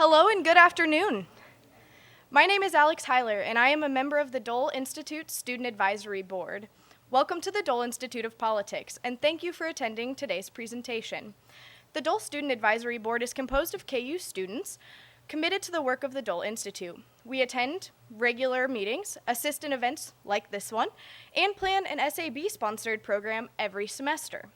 Hello and good afternoon. My name is Alex Heiler, and I am a member of the Dole Institute Student Advisory Board. Welcome to the Dole Institute of Politics, and thank you for attending today's presentation. The Dole Student Advisory Board is composed of KU students committed to the work of the Dole Institute. We attend regular meetings, assist in events like this one, and plan an SAB-sponsored program every semester.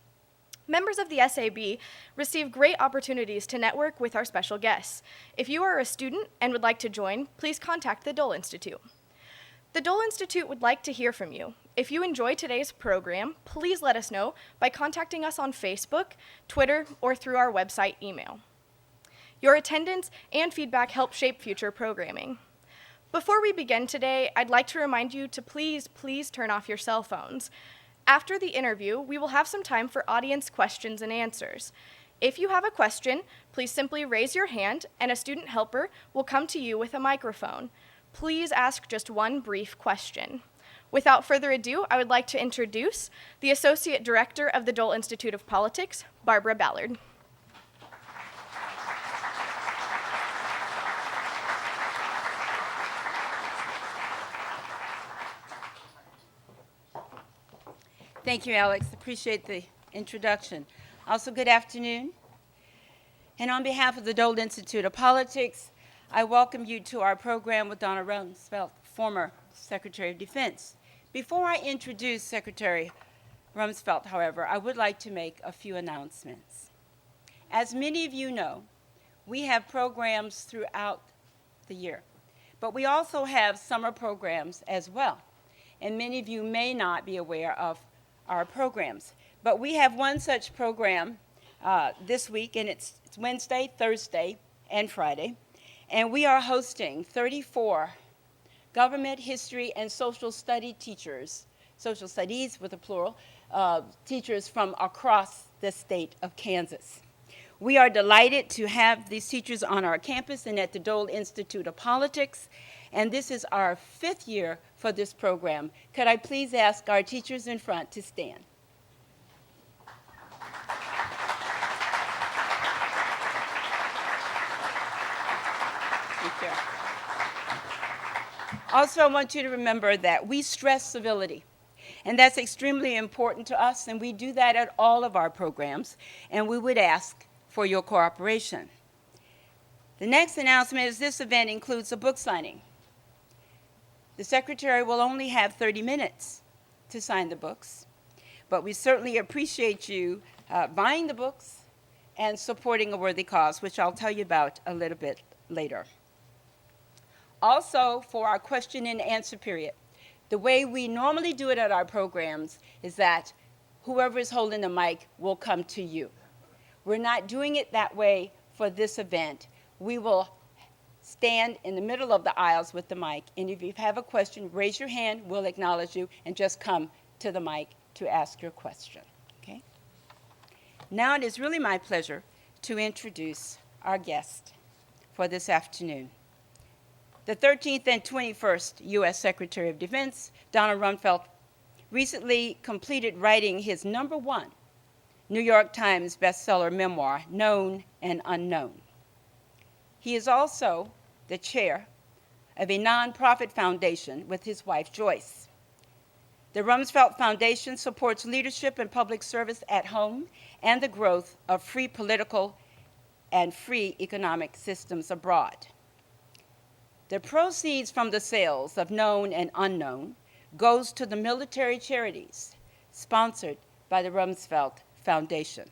Members of the SAB receive great opportunities to network with our special guests. If you are a student and would like to join, please contact the Dole Institute. The Dole Institute would like to hear from you. If you enjoy today's program, please let us know by contacting us on Facebook, Twitter, or through our website email. Your attendance and feedback help shape future programming. Before we begin today, I'd like to remind you to please turn off your cell phones. After the interview, we will have some time for audience questions and answers. If you have a question, please simply raise your hand and a student helper will come to you with a microphone. Please ask just one brief question. Without further ado, I would like to introduce the Associate Director of the Dole Institute of Politics, Barbara Ballard. Thank you, Alex. Appreciate the introduction. Also, good afternoon. And on behalf of the Dole Institute of Politics, I welcome you to our program with Donna Rumsfeld, former Secretary of Defense. Before I introduce Secretary Rumsfeld, however, I would like to make a few announcements. As many of you know, we have programs throughout the year, but we also have summer programs as well. And many of you may not be aware of our programs. But we have one such program this week, and it's Wednesday, Thursday, and Friday. And we are hosting 34 government, history, and social study teachers, social studies with a plural, teachers from across the state of Kansas. We are delighted to have these teachers on our campus and at the Dole Institute of Politics. And this is our 5th year for this program. Could I please ask our teachers in front to stand? Thank you. Also, I want you to remember that we stress civility. And that's extremely important to us, and we do that at all of our programs, and we would ask for your cooperation. The next announcement is this event includes a book signing. The Secretary will only have 30 minutes to sign the books, but we certainly appreciate you buying the books and supporting a worthy cause, which I'll tell you about a little bit later. Also, for our question and answer period, the way we normally do it at our programs is that whoever is holding the mic will come to you. We're not doing it that way for this event. We will stand in the middle of the aisles with the mic, and if you have a question, raise your hand, we'll acknowledge you, and just come to the mic to ask your question, okay? Now it is really my pleasure to introduce our guest for this afternoon. The 13th and 21st U.S. Secretary of Defense, Donald Rumsfeld, recently completed writing his #1 New York Times bestseller memoir, Known and Unknown. He is also the chair of a nonprofit foundation with his wife, Joyce. The Rumsfeld Foundation supports leadership and public service at home and the growth of free political and free economic systems abroad. The proceeds from the sales of Known and Unknown goes to the military charities sponsored by the Rumsfeld Foundation.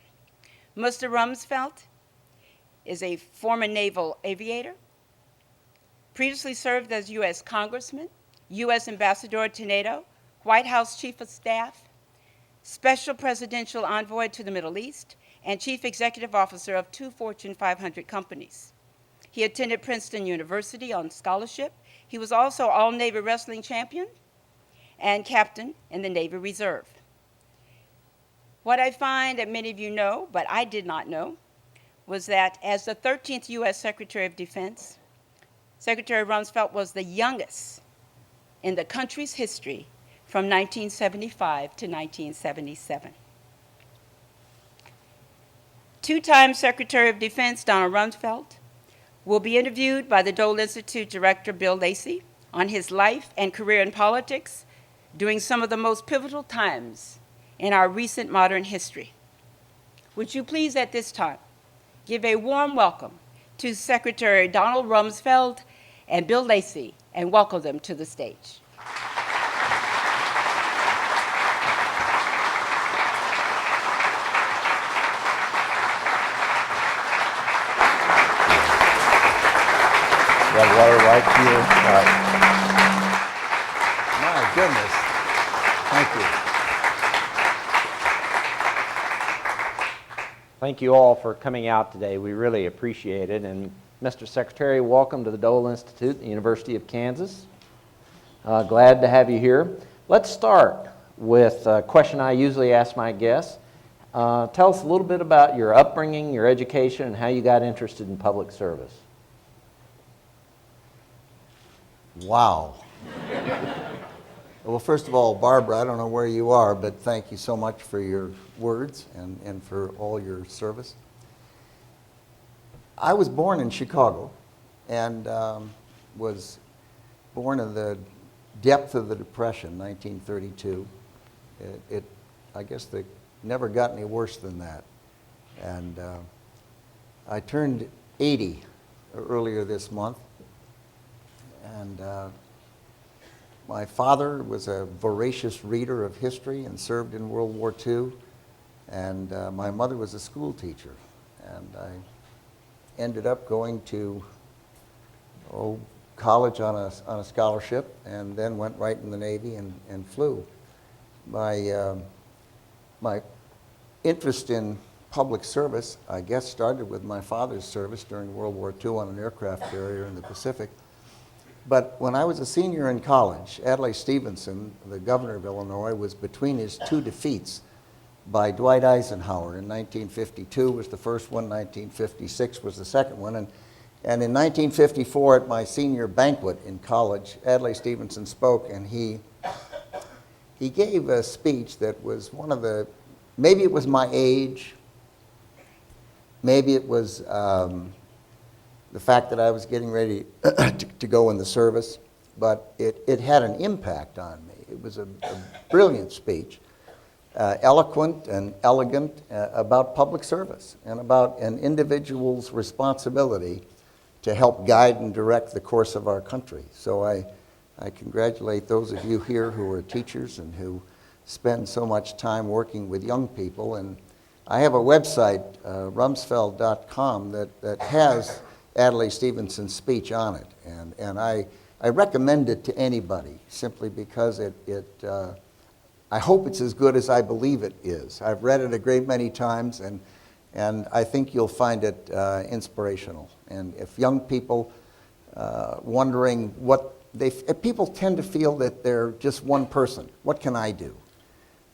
Mr. Rumsfeld is a former naval aviator, previously served as U.S. Congressman, U.S. Ambassador to NATO, White House Chief of Staff, Special Presidential Envoy to the Middle East, and Chief Executive Officer of 2 Fortune 500 companies. He attended Princeton University on scholarship. He was also All-Navy Wrestling Champion and Captain in the Navy Reserve. What I find that many of you know, but I did not know, was that as the 13th U.S. Secretary of Defense, Secretary Rumsfeld was the youngest in the country's history from 1975 to 1977. Two-time Secretary of Defense Donald Rumsfeld will be interviewed by the Dole Institute Director, Bill Lacy, on his life and career in politics during some of the most pivotal times in our recent modern history. Would you please at this time give a warm welcome to Secretary Donald Rumsfeld and Bill Lacy and welcome them to the stage. You have water right here. My goodness. Thank you. Thank you all for coming out today. We really appreciate it. And Mr. Secretary, welcome to the Dole Institute, the University of Kansas. Glad to have you here. Let's start with a question I usually ask my guests. Tell us a little bit about your upbringing, your education, and how you got interested in public service. Wow. Well, first of all, Barbara, I don't know where you are, but thank you so much for your words and for all your service. I was born in Chicago and was born in the depth of the Depression, 1932. I guess they never got any worse than that. And I turned 80 earlier this month. And my father was a voracious reader of history and served in World War II. And my mother was a school teacher. And I ended up going to college on a scholarship and then went right in the Navy and flew. My interest in public service, I guess, started with my father's service during World War II on an aircraft carrier in the Pacific. But when I was a senior in college, Adlai Stevenson, the governor of Illinois, was between his two defeats by Dwight Eisenhower. In 1952 was the first one, 1956 was the second one. And in 1954 at my senior banquet in college, Adlai Stevenson spoke, and he gave a speech that was one of the, maybe it was my age, maybe it was the fact that I was getting ready to go in the service, but it had an impact on me. It was a brilliant speech, eloquent and elegant about public service and about an individual's responsibility to help guide and direct the course of our country. So I congratulate those of you here who are teachers and who spend so much time working with young people. And I have a website, rumsfeld.com, that has Adlai Stevenson's speech on it, and I recommend it to anybody simply because I hope it's as good as I believe it is. I've read it a great many times, and I think you'll find it inspirational. And if young people wondering if people tend to feel that they're just one person, what can I do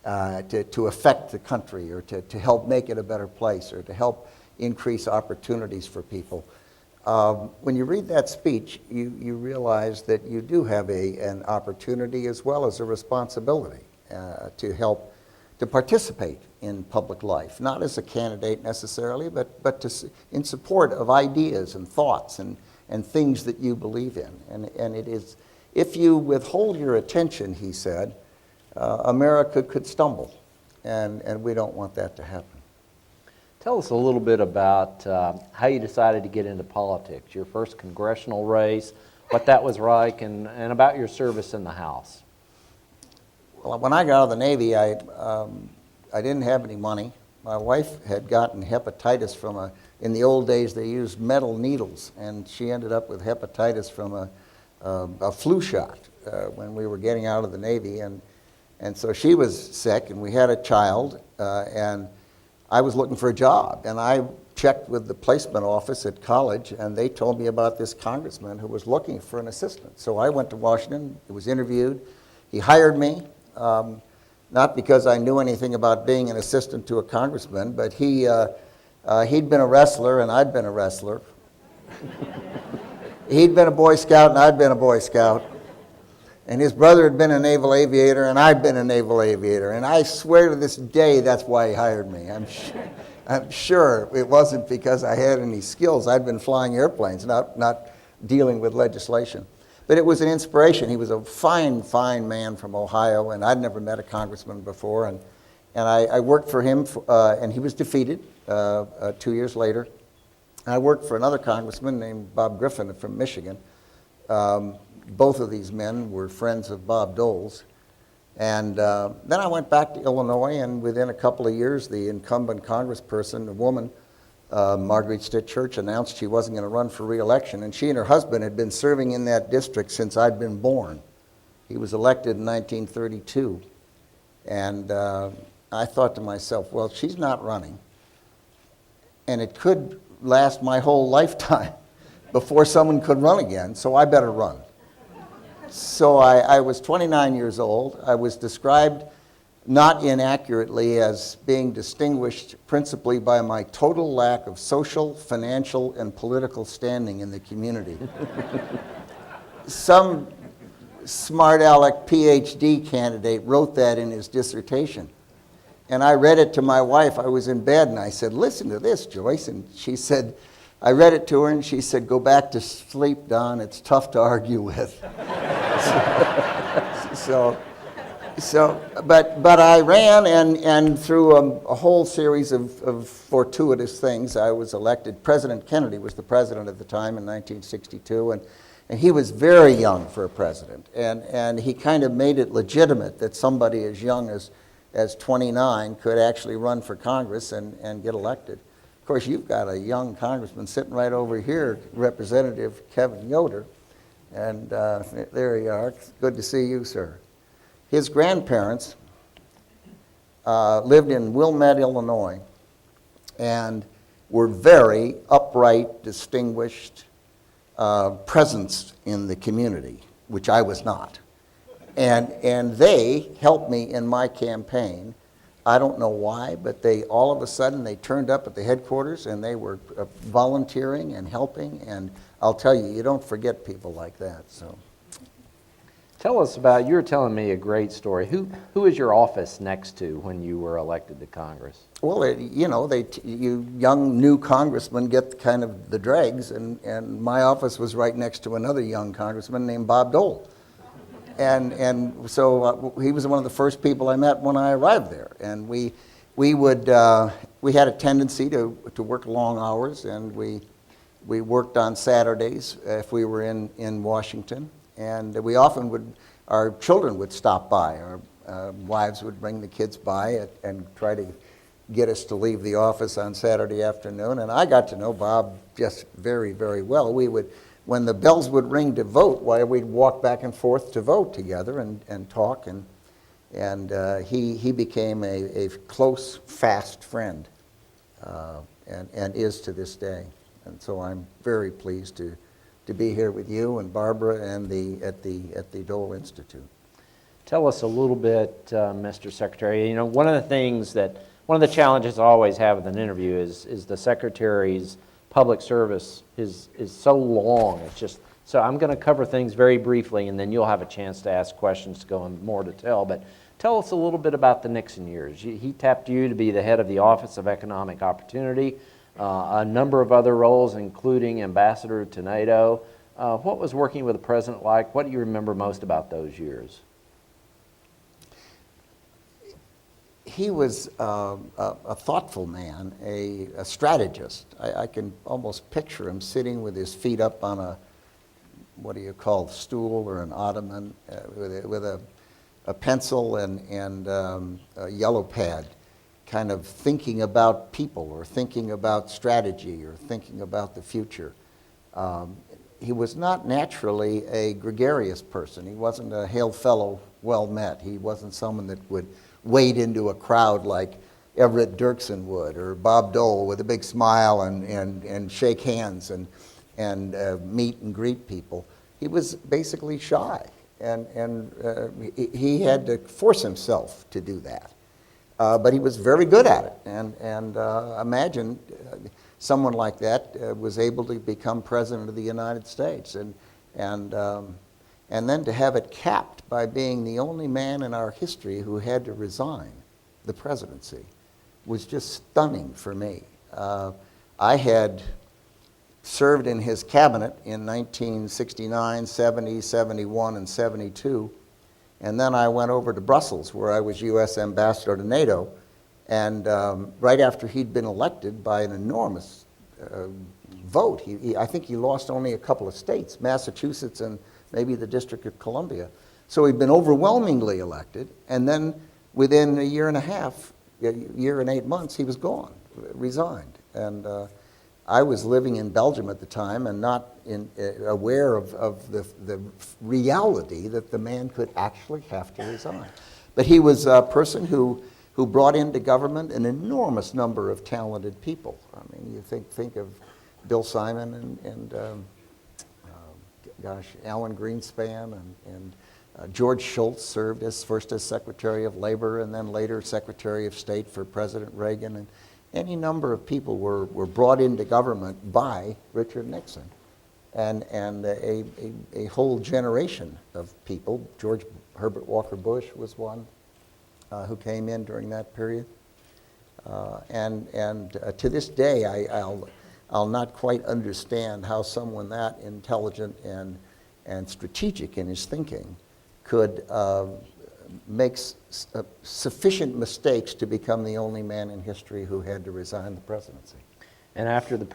to affect the country or to help make it a better place or to help increase opportunities for people? When you read that speech, you realize that you do have an opportunity as well as a responsibility to help to participate in public life, not as a candidate necessarily, but in support of ideas and thoughts and things that you believe in. And it is, if you withhold your attention, he said, America could stumble, and we don't want that to happen. Tell us a little bit about how you decided to get into politics, your first congressional race, what that was like, and about your service in the House. Well, when I got out of the Navy, I didn't have any money. My wife had gotten hepatitis from in the old days they used metal needles, and she ended up with hepatitis from a flu shot when we were getting out of the Navy. And so she was sick, and we had a child, and I was looking for a job, and I checked with the placement office at college, and they told me about this congressman who was looking for an assistant. So I went to Washington, was interviewed. He hired me, not because I knew anything about being an assistant to a congressman, but he'd been a wrestler, and I'd been a wrestler. He'd been a Boy Scout, and I'd been a Boy Scout. And his brother had been a naval aviator, and I'd been a naval aviator. And I swear to this day, that's why he hired me. I'm sure it wasn't because I had any skills. I'd been flying airplanes, not dealing with legislation. But it was an inspiration. He was a fine, fine man from Ohio, and I'd never met a congressman before. And I worked for him, and he was defeated 2 years later. And I worked for another congressman named Bob Griffin from Michigan. Both of these men were friends of Bob Dole's. And then I went back to Illinois, and within a couple of years, the incumbent congressperson, a woman, Marguerite Stitt Church, announced she wasn't going to run for re-election. And she and her husband had been serving in that district since I'd been born. He was elected in 1932. And I thought to myself, well, she's not running. And it could last my whole lifetime before someone could run again, so I better run. So I was 29 years old. I was described not inaccurately as being distinguished principally by my total lack of social, financial, and political standing in the community. Some smart aleck PhD candidate wrote that in his dissertation. And I read it to my wife. I was in bed, and I said, listen to this, Joyce. And she said, I read it to her, and she said, go back to sleep, Don. It's tough to argue with. But I ran, and through a whole series of fortuitous things, I was elected. President Kennedy was the president at the time in 1962, and he was very young for a president. And he kind of made it legitimate that somebody as young as 29 could actually run for Congress and get elected. Of course, you've got a young congressman sitting right over here, Representative Kevin Yoder. And there you are. It's good to see you, sir. His grandparents lived in Wilmette, Illinois, and were very upright, distinguished presence in the community, which I was not. And they helped me in my campaign. I don't know why, but they all of a sudden they turned up at the headquarters, and they were volunteering and helping. And I'll tell you, you don't forget people like that. So, tell us about, you were telling me a great story. Who was your office next to when you were elected to Congress? Well, you young new congressmen get kind of the dregs, and my office was right next to another young congressman named Bob Dole. And so he was one of the first people I met when I arrived there. And we had a tendency to work long hours, and we worked on Saturdays if we were in Washington. And we often our children would stop by. Our wives would bring the kids by and try to get us to leave the office on Saturday afternoon. And I got to know Bob just very, very well. When the bells would ring to vote, we'd walk back and forth to vote together and talk. And he became a close, fast friend, and is to this day. And so I'm very pleased to be here with you and Barbara and at the Dole Institute. Tell us a little bit, Mr. Secretary. You know, one of the challenges I always have with an interview is the Secretary's public service is so long. It's just, so I'm going to cover things very briefly, and then you'll have a chance to ask questions to go in more detail. But tell us a little bit about the Nixon years. He tapped you to be the head of the Office of Economic Opportunity, a number of other roles, including ambassador to NATO. What was working with the president like? What do you remember most about those years? He was a thoughtful man, a strategist. I can almost picture him sitting with his feet up on a, what do you call, stool or an ottoman, with a pencil and a yellow pad, kind of thinking about people or thinking about strategy or thinking about the future. He was not naturally a gregarious person. He wasn't a hail fellow, well met. He wasn't someone that would wade into a crowd like Everett Dirksen would, or Bob Dole with a big smile and shake hands and meet and greet people. He was basically shy, and he had to force himself to do that. But he was very good at it, and imagine someone like that was able to become president of the United States, and then to have it capped by being the only man in our history who had to resign the presidency. was just stunning for me. I had served in his cabinet in 1969, 70, 71, and 72. And then I went over to Brussels, where I was U.S. ambassador to NATO. And right after he'd been elected by an enormous vote, I think he lost only a couple of states, Massachusetts and maybe the District of Columbia. So he'd been overwhelmingly elected. And then within a year and a half, a year and 8 months, he was gone, resigned. And I was living in Belgium at the time and not aware of the reality that the man could actually have to resign. But he was a person who brought into government an enormous number of talented people. I mean, you think of Bill Simon and Alan Greenspan and George Shultz served first as Secretary of Labor and then later Secretary of State for President Reagan. And any number of people were brought into government by Richard Nixon. And a whole generation of people, George Herbert Walker Bush was one who came in during that period. And to this day, I'll not quite understand how someone that intelligent and strategic in his thinking could make sufficient mistakes to become the only man in history who had to resign the presidency. And after the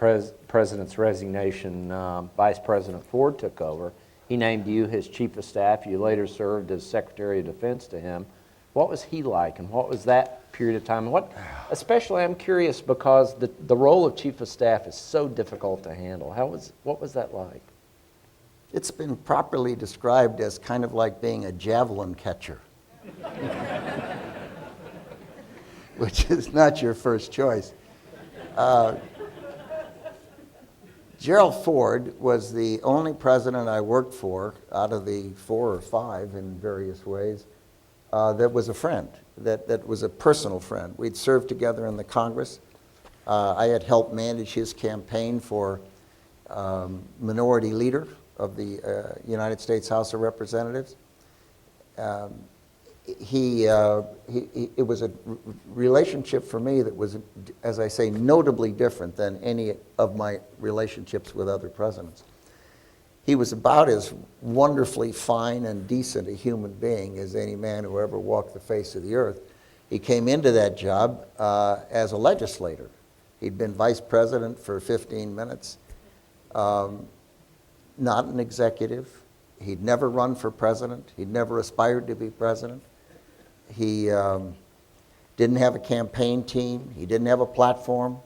president's resignation, Vice President Ford took over. He named you his chief of staff. You later served as Secretary of Defense to him. What was he like, and what was that period of time? And especially I'm curious because the role of chief of staff is so difficult to handle. What was that like? It's been properly described as kind of like being a javelin catcher, which is not your first choice. Gerald Ford was the only president I worked for out of the 4 or 5 in various ways that was a friend, that was a personal friend. We'd served together in the Congress. I had helped manage his campaign for minority leader of the United States House of Representatives. It was a relationship for me that was, as I say, notably different than any of my relationships with other presidents. He was about as wonderfully fine and decent a human being as any man who ever walked the face of the earth. He came into that job as a legislator. He'd been vice president for 15 minutes. Not an executive. He'd never run for president. He'd never aspired to be president. He didn't have a campaign team. He didn't have a platform.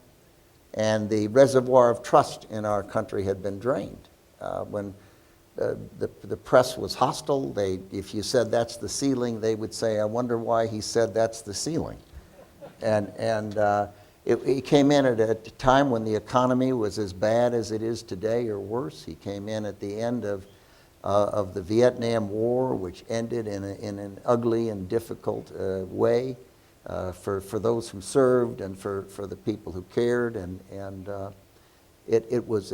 And the reservoir of trust in our country had been drained. When the press was hostile, if you said that's the ceiling, they would say, I wonder why he said that's the ceiling. He came in at a time when the economy was as bad as it is today or worse. He came in at the end of the Vietnam War, which ended in an ugly and difficult way for those who served and for the people who cared. It was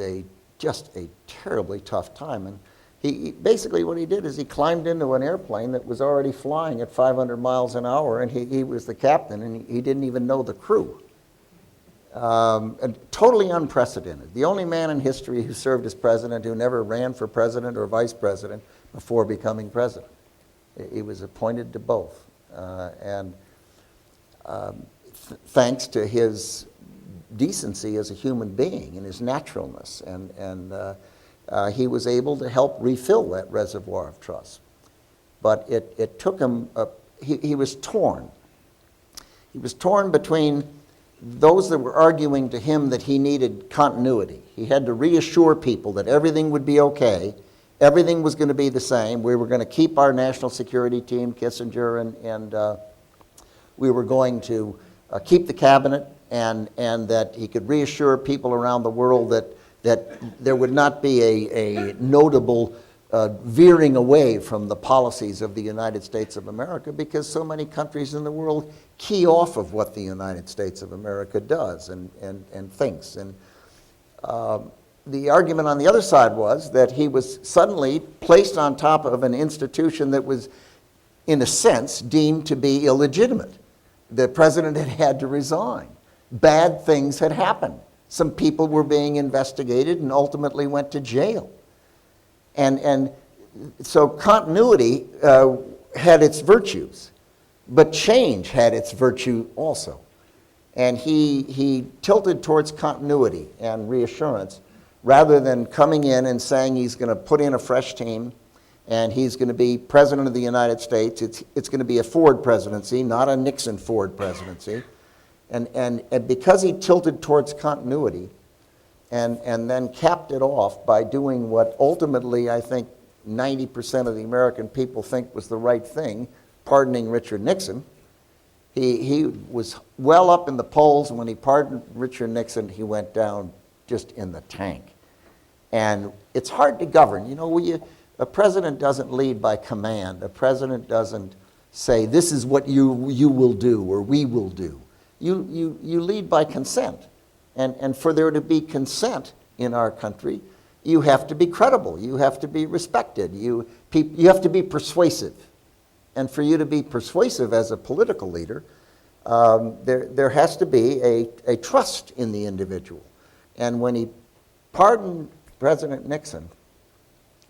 just a terribly tough time. And he basically what he did is he climbed into an airplane that was already flying at 500 miles an hour, and he was the captain, and he didn't even know the crew. And totally unprecedented. The only man in history who served as president who never ran for president or vice president before becoming president. He was appointed to both. Thanks to his decency as a human being and his naturalness. He was able to help refill that reservoir of trust. But it took him, he was torn. He was torn between those that were arguing to him that he needed continuity. He had to reassure people that everything would be okay, everything was going to be the same. We were going to keep our national security team, Kissinger, and we were going to keep the cabinet, and that he could reassure people around the world that there would not be a notable veering away from the policies of the United States of America, because so many countries in the world key off of what the United States of America does and thinks. And the argument on the other side was that he was suddenly placed on top of an institution that was, in a sense, deemed to be illegitimate. the president had had to resign. Bad things had happened. Some people were being investigated and ultimately went to jail. And so continuity had its virtues, but change had its virtue also. And he tilted towards continuity and reassurance rather than coming in and saying he's going to put in a fresh team and he's going to be president of the United States. It's going to be a Ford presidency, not a Nixon-Ford presidency. And because he tilted towards continuity and then capped it off by doing what ultimately I think 90% of the American people think was the right thing, pardoning Richard Nixon. He was well up in the polls, and when he pardoned Richard Nixon, he went down just in the tank. And it's hard to govern. You know, a president doesn't lead by command. A president doesn't say, this is what you will do or we will do. You lead by consent. And for there to be consent in our country, you have to be credible. You have to be respected. You have to be persuasive. And for you to be persuasive as a political leader, there has to be a trust in the individual. And when he pardoned President Nixon,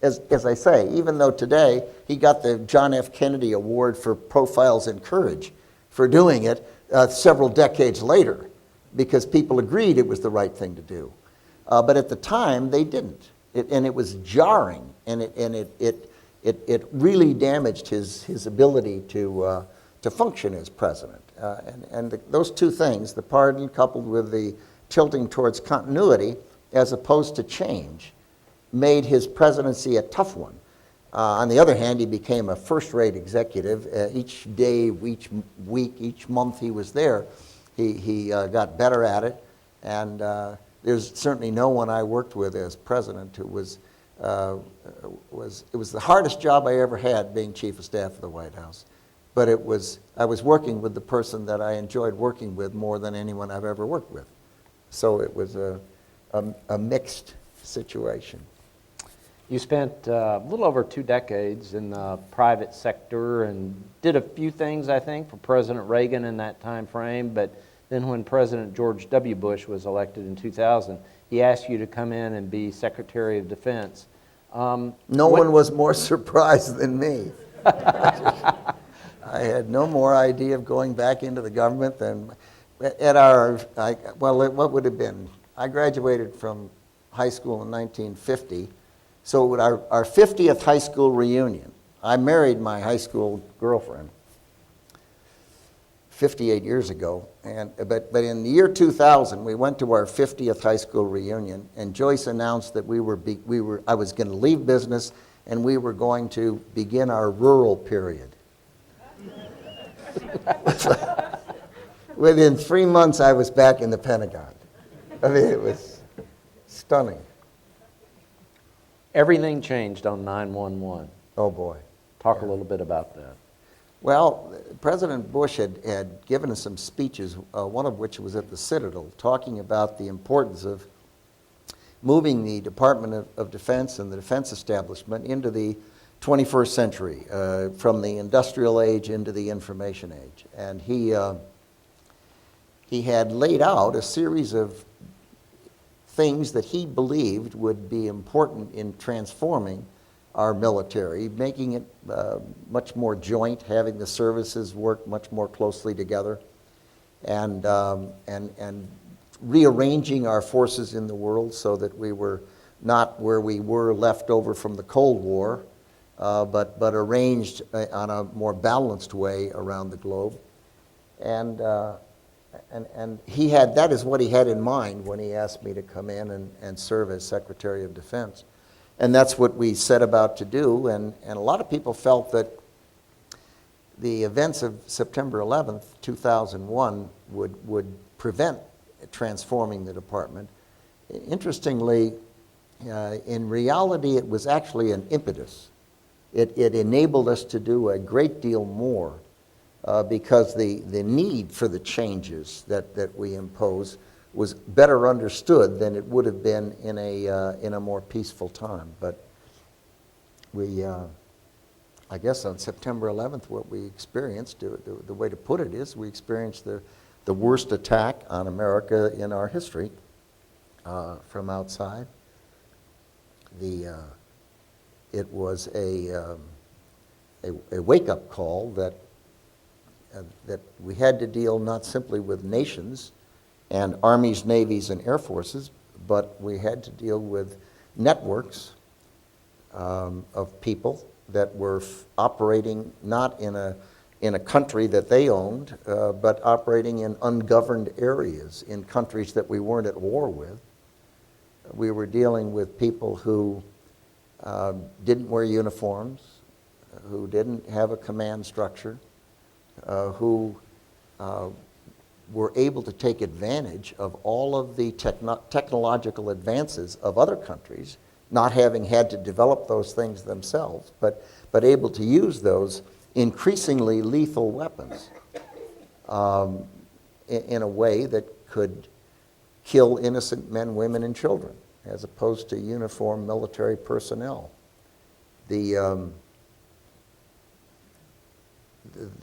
as I say, even though today he got the John F. Kennedy Award for Profiles in Courage for doing it several decades later, because people agreed it was the right thing to do. But at the time, they didn't. And it was jarring, and it really damaged his ability to function as president. Those two things, the pardon coupled with the tilting towards continuity as opposed to change, made his presidency a tough one. On the other hand, he became a first-rate executive. Each day, each week, each month he was there, he got better at it. And there's certainly no one I worked with as president who it was the hardest job I ever had, being chief of staff of the White House. But I was working with the person that I enjoyed working with more than anyone I've ever worked with. So it was a mixed situation. You spent a little over 2 decades in the private sector and did a few things, I think, for President Reagan in that time frame. But then when President George W. Bush was elected in 2000, he asked you to come in and be Secretary of Defense. No one was more surprised than me. I had no more idea of going back into the government than what would have been? I graduated from high school in 1950. So at our 50th high school reunion, I married my high school girlfriend 58 years ago. But in the year 2000, we went to our 50th high school reunion, and Joyce announced that I was going to leave business, and we were going to begin our rural period. Within 3 months, I was back in the Pentagon. I mean, it was stunning. Everything changed on 9/11. Oh, boy. Talk a little bit about that. Well, President Bush had given us some speeches, one of which was at the Citadel, talking about the importance of moving the Department of Defense and the defense establishment into the 21st century, from the industrial age into the information age. And he had laid out a series of things that he believed would be important in transforming our military, making it much more joint, having the services work much more closely together, and rearranging our forces in the world so that we were not where we were left over from the Cold War, but arranged on a more balanced way around the globe. And that is what he had in mind when he asked me to come in and serve as Secretary of Defense. And that's what we set about to do. And a lot of people felt that the events of September 11th, 2001 would prevent transforming the department. Interestingly, in reality, it was actually an impetus. It enabled us to do a great deal more because the need for the changes that we impose was better understood than it would have been in a more peaceful time. But we I guess on September 11th, what we experienced, the way to put it is, we experienced the worst attack on America in our history from outside. It was a wake-up call that we had to deal not simply with nations and armies, navies, and air forces, but we had to deal with networks of people that were operating not in a country that they owned, but operating in ungoverned areas in countries that we weren't at war with. We were dealing with people who didn't wear uniforms, who didn't have a command structure, who were able to take advantage of all of the technological advances of other countries, not having had to develop those things themselves, but able to use those increasingly lethal weapons in a way that could kill innocent men, women, and children, as opposed to uniformed military personnel. The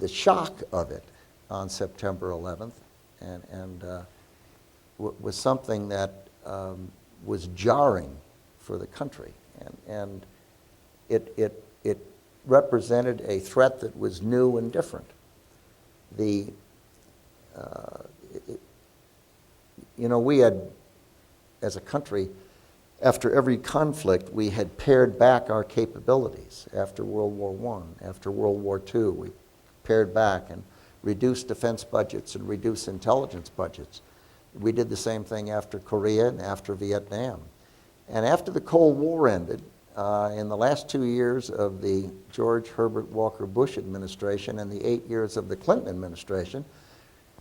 shock of it on September 11th was something that was jarring for the country, and it represented a threat that was new and different. We had, as a country, after every conflict, we had pared back our capabilities. After World War I, after World War II, we pared back and reduced defense budgets and reduced intelligence budgets. We did the same thing after Korea and after Vietnam. And after the Cold War ended, in the last 2 years of the George Herbert Walker Bush administration and the 8 years of the Clinton administration,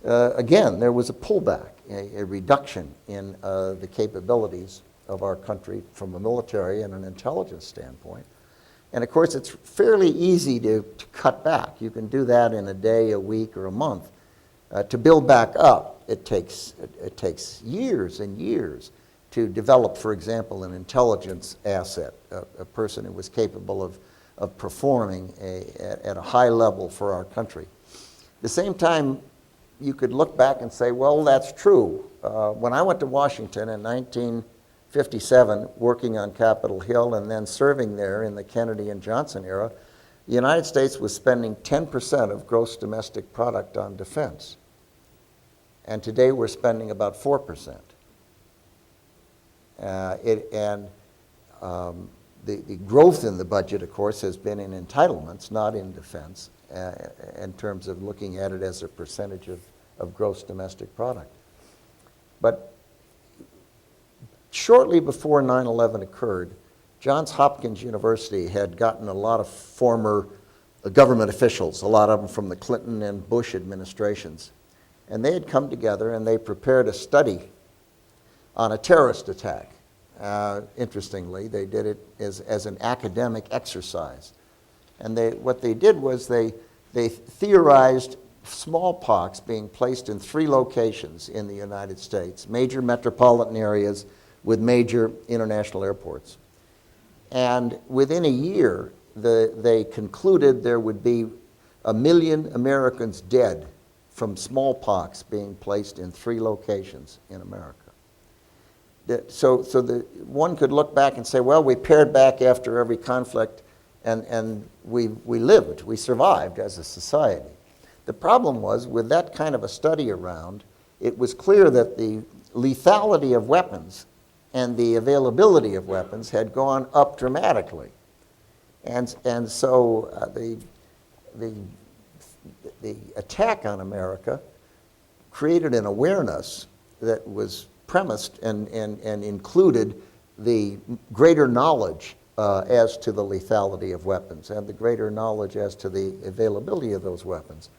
again, there was a pullback, a reduction in the capabilities of our country from a military and an intelligence standpoint. And of course, it's fairly easy to cut back. You can do that in a day, a week, or a month. To build back up, it takes years and years to develop, for example, an intelligence asset, a person who was capable of performing at a high level for our country. At the same time, you could look back and say, well, that's true. When I went to Washington in 1957, working on Capitol Hill and then serving there in the Kennedy and Johnson era, the United States was spending 10% of gross domestic product on defense. And today we're spending about 4%. The growth in the budget, of course, has been in entitlements, not in defense, in terms of looking at it as a percentage of gross domestic product. But shortly before 9/11 occurred, Johns Hopkins University had gotten a lot of former government officials, a lot of them from the Clinton and Bush administrations. And they had come together and they prepared a study on a terrorist attack. Interestingly, they did it as an academic exercise. And what they did was they theorized smallpox being placed in 3 locations in the United States, major metropolitan areas with major international airports. And within a year, they concluded there would be 1 million Americans dead from smallpox being placed in 3 locations in America. So one could look back and say, well, we pared back after every conflict and we lived, we survived as a society. The problem was, with that kind of a study around, it was clear that the lethality of weapons and the availability of weapons had gone up dramatically. And so the attack on America created an awareness that was premised and included the greater knowledge as to the lethality of weapons and the greater knowledge as to the availability of those weapons.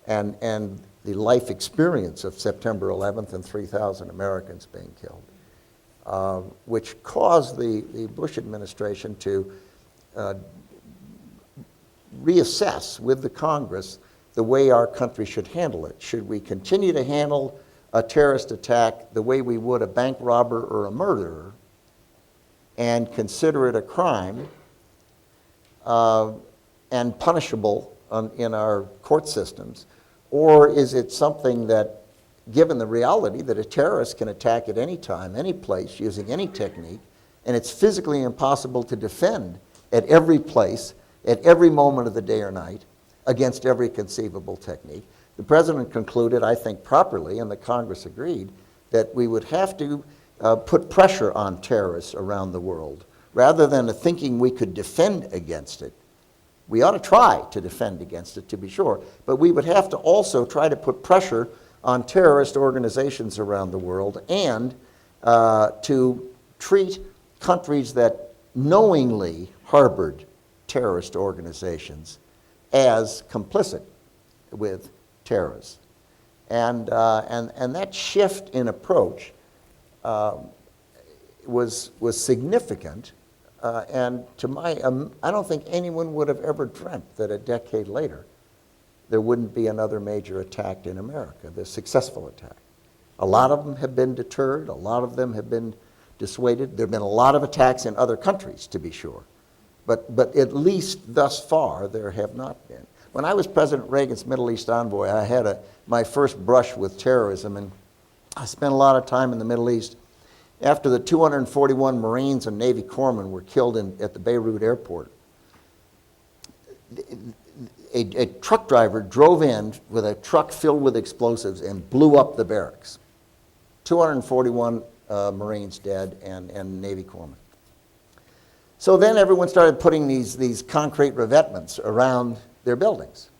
And the life experience of September 11th and 3,000 Americans being killed, which caused the Bush administration to reassess with the Congress the way our country should handle it. Should we continue to handle a terrorist attack the way we would a bank robber or a murderer and consider it a crime, and punishable in our court systems? Or is it something that, given the reality that a terrorist can attack at any time, any place, using any technique, and it's physically impossible to defend at every place, at every moment of the day or night, against every conceivable technique? The President concluded, I think properly, and the Congress agreed, that we would have to put pressure on terrorists around the world. Rather than thinking we could defend against it, we ought to try to defend against it, to be sure, but we would have to also try to put pressure on terrorist organizations around the world and to treat countries that knowingly harbored terrorist organizations as complicit with terrorists. And that shift in approach was significant. And to my, I don't think anyone would have ever dreamt that a decade later there wouldn't be another major attack in America, the successful attack. A lot of them have been deterred, a lot of them have been dissuaded. There have been a lot of attacks in other countries, to be sure. But at least thus far, there have not been. When I was President Reagan's Middle East envoy, I had my first brush with terrorism, and I spent a lot of time in the Middle East. After the 241 Marines and Navy corpsmen were killed at the Beirut airport, a truck driver drove in with a truck filled with explosives and blew up the barracks. 241 Marines dead and Navy corpsmen. So then everyone started putting these concrete revetments around their buildings.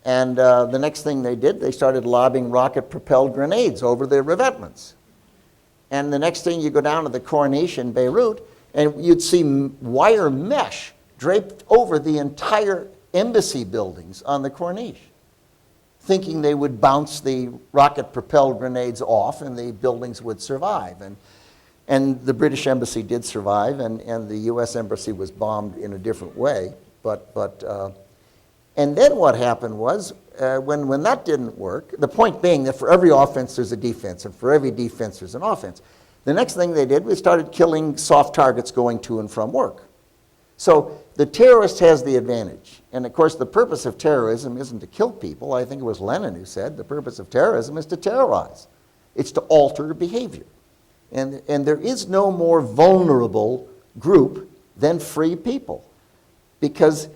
And the next thing they did, they started lobbing rocket-propelled grenades over their revetments. And the next thing, you go down to the Corniche in Beirut, and you'd see wire mesh draped over the entire embassy buildings on the Corniche, thinking they would bounce the rocket-propelled grenades off and the buildings would survive. And the British embassy did survive, and the U.S. embassy was bombed in a different way. And then what happened was, when that didn't work, the point being that for every offense there's a defense, and for every defense there's an offense. The next thing they did was started killing soft targets going to and from work. So the terrorist has the advantage. And of course, the purpose of terrorism isn't to kill people. I think it was Lenin who said the purpose of terrorism is to terrorize. It's to alter behavior. And there is no more vulnerable group than free people. Because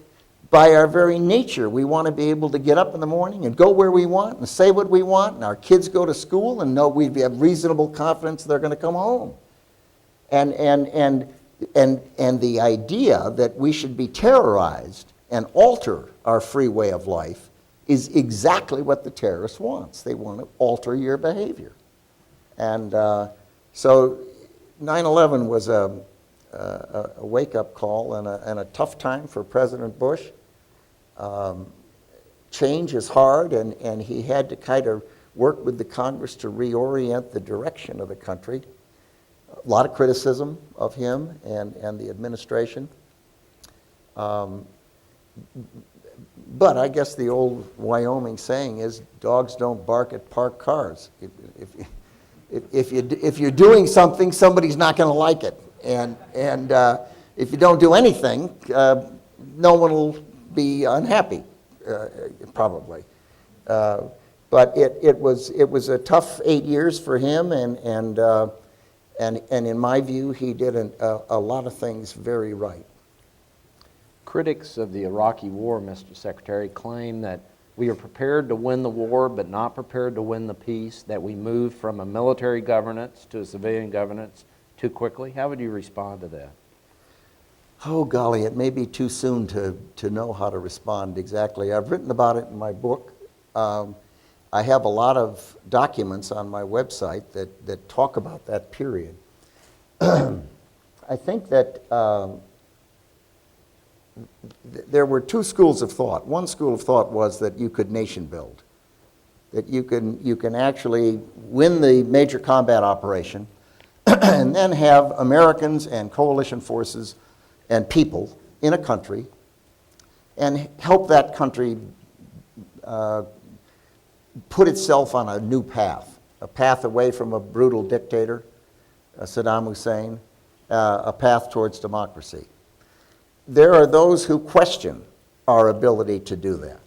by our very nature, we want to be able to get up in the morning and go where we want and say what we want, and our kids go to school and know we have reasonable confidence they're going to come home. And the idea that we should be terrorized and alter our free way of life is exactly what the terrorist wants. They want to alter your behavior. And so 9/11 was a wake-up call and a tough time for President Bush. Change is hard, and he had to kind of work with the Congress to reorient the direction of the country. A lot of criticism of him and the administration. But I guess the old Wyoming saying is, dogs don't bark at parked cars. If you're doing something, somebody's not going to like it. And if you don't do anything, no one will be unhappy, probably. But it was a tough 8 years for him, and in my view, he did a lot of things very right. Critics of the Iraqi war, Mr. Secretary, claim that we are prepared to win the war but not prepared to win the peace, that we moved from a military governance to a civilian governance too quickly. How would you respond to that? Oh, golly, it may be too soon to know how to respond exactly. I've written about it in my book. I have a lot of documents on my website that talk about that period. I think that there were two schools of thought. One school of thought was that you could nation build, that you can actually win the major combat operation and then have Americans and coalition forces and people in a country and help that country put itself on a new path, a path away from a brutal dictator, Saddam Hussein, a path towards democracy. There are those who question our ability to do that.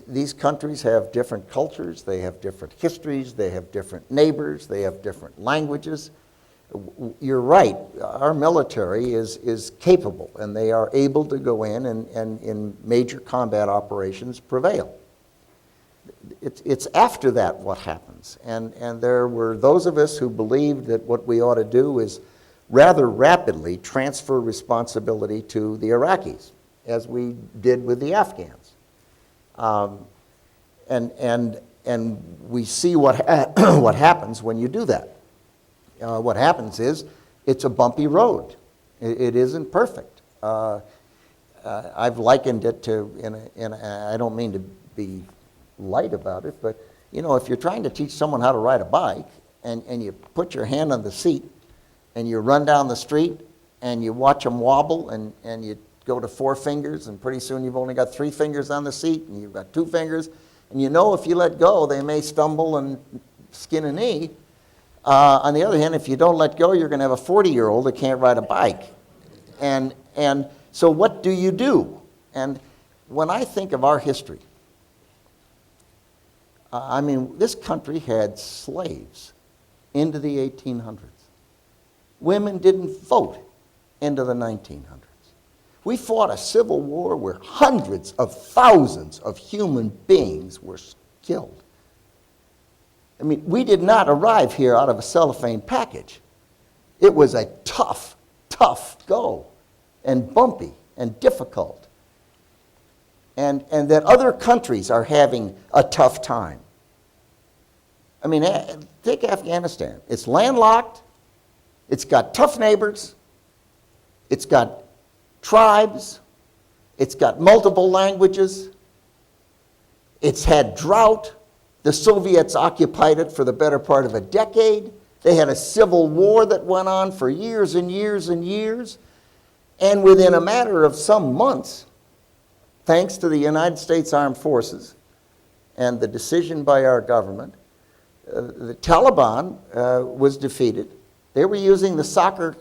These countries have different cultures, they have different histories, they have different neighbors, they have different languages. You're right, our military is capable, and they are able to go in and in major combat operations prevail. It's after that what happens. And there were those of us who believed that what we ought to do is rather rapidly transfer responsibility to the Iraqis, as we did with the Afghans. And we see what happens when you do that. What happens is it's a bumpy road. It isn't perfect. I've likened it to, I don't mean to be light about it, but you know, if you're trying to teach someone how to ride a bike and you put your hand on the seat and you run down the street and you watch them wobble and you go to 4 fingers and pretty soon you've only got 3 fingers on the seat and you've got 2 fingers, and you know if you let go they may stumble and skin a knee. On the other hand, if you don't let go, you're going to have a 40-year-old that can't ride a bike. And so what do you do? And when I think of our history, I mean, this country had slaves into the 1800s. Women didn't vote into the 1900s. We fought a civil war where hundreds of thousands of human beings were killed. I mean, we did not arrive here out of a cellophane package. It was a tough, tough go, and bumpy and difficult. And that other countries are having a tough time. I mean, take Afghanistan. It's landlocked. It's got tough neighbors. It's got tribes. It's got multiple languages. It's had drought. The Soviets occupied it for the better part of a decade. They had a civil war that went on for years and years and years. And within a matter of some months, thanks to the United States Armed Forces and the decision by our government, the Taliban was defeated. They were using the soccer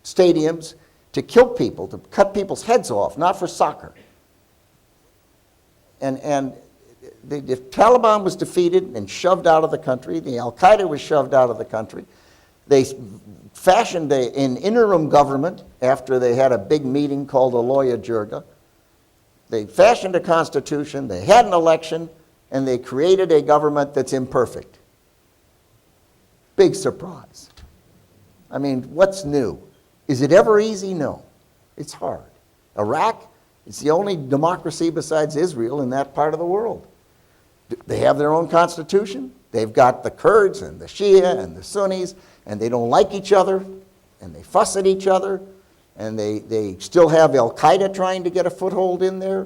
stadiums to kill people, to cut people's heads off, not for soccer. And the Taliban was defeated and shoved out of the country. The al-Qaida was shoved out of the country. They fashioned an interim government after they had a big meeting called a Loya Jirga. They fashioned a constitution, they had an election, and they created a government that's imperfect. Big surprise. I mean, what's new? Is it ever easy? No. It's hard. Iraq, it's the only democracy besides Israel in that part of the world. They have their own constitution. They've got the Kurds and the Shia and the Sunnis, and they don't like each other, and they fuss at each other, and they still have al-Qaida trying to get a foothold in there.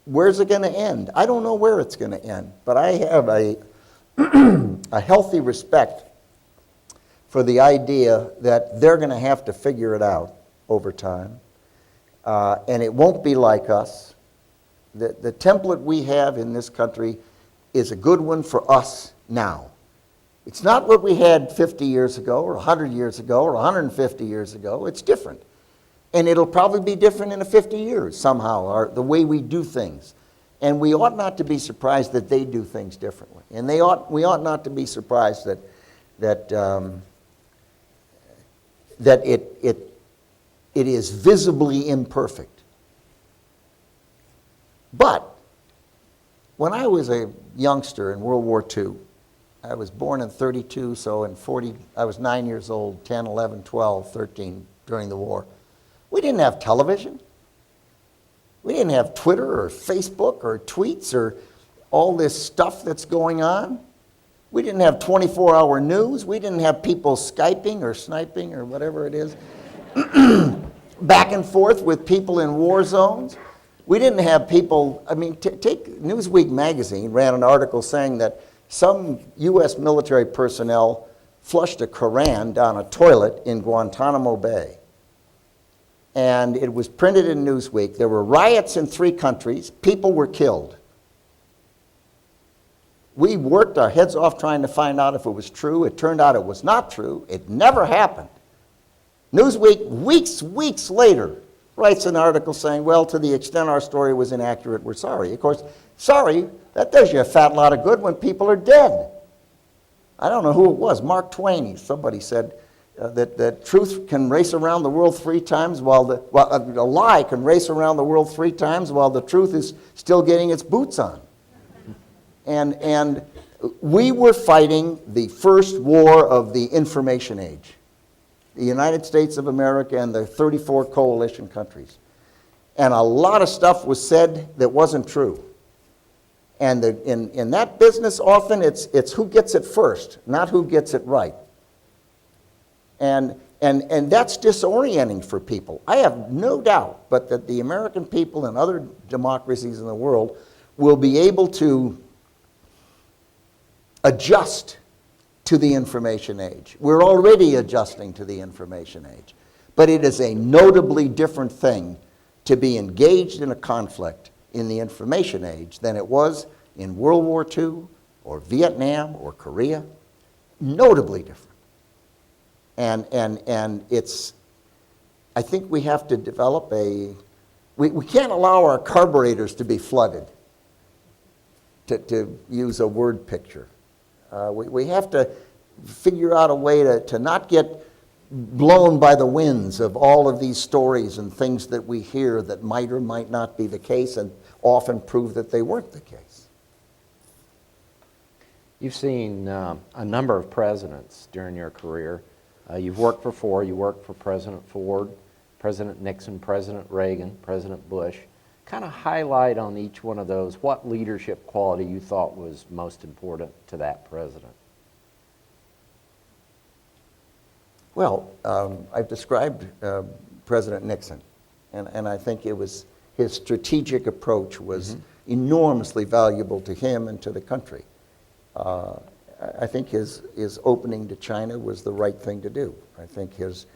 Where's it going to end? I don't know where it's going to end, but I have a healthy respect for the idea that they're going to have to figure it out over time, and it won't be like us. The template we have in this country is a good one for us now. It's not what we had 50 years ago or 100 years ago or 150 years ago. It's different. And it'll probably be different in 50 years somehow, or the way we do things. And we ought not to be surprised that they do things differently. And we ought not to be surprised that it is visibly imperfect. But when I was a youngster in World War II, I was born in 32, so in 40, I was 9 years old, 10, 11, 12, 13 during the war. We didn't have television. We didn't have Twitter or Facebook or tweets or all this stuff that's going on. We didn't have 24-hour news. We didn't have people Skyping or sniping or whatever it is back and forth with people in war zones. We didn't have people, I mean, take Newsweek magazine ran an article saying that some U.S. military personnel flushed a Koran down a toilet in Guantanamo Bay. And it was printed in Newsweek. There were riots in 3 countries. People were killed. We worked our heads off trying to find out if it was true. It turned out it was not true. It never happened. Newsweek, weeks later, writes an article saying, well, to the extent our story was inaccurate, we're sorry. Of course, sorry, that does you a fat lot of good when people are dead. I don't know who it was, Mark Twain, somebody said that truth can race around the world 3 times while a lie can race around the world 3 times while the truth is still getting its boots on. And we were fighting the first war of the information age. The United States of America and the 34 coalition countries. And a lot of stuff was said that wasn't true. And in that business, often it's who gets it first, not who gets it right. And that's disorienting for people. I have no doubt but that the American people and other democracies in the world will be able to adjust to the information age. We're already adjusting to the information age. But it is a notably different thing to be engaged in a conflict in the information age than it was in World War II or Vietnam or Korea. Notably different. And it's, I think we have to develop we can't allow our carburetors to be flooded, to use a word picture. We have to figure out a way to not get blown by the winds of all of these stories and things that we hear that might or might not be the case and often prove that they weren't the case. You've seen a number of presidents during your career. You've worked for 4. You worked for President Ford, President Nixon, President Reagan, President Bush. Kind of highlight on each one of those what leadership quality you thought was most important to that president. Well, I've described President Nixon, and I think it was his strategic approach was enormously valuable to him and to the country. I think his opening to China was the right thing to do. I think his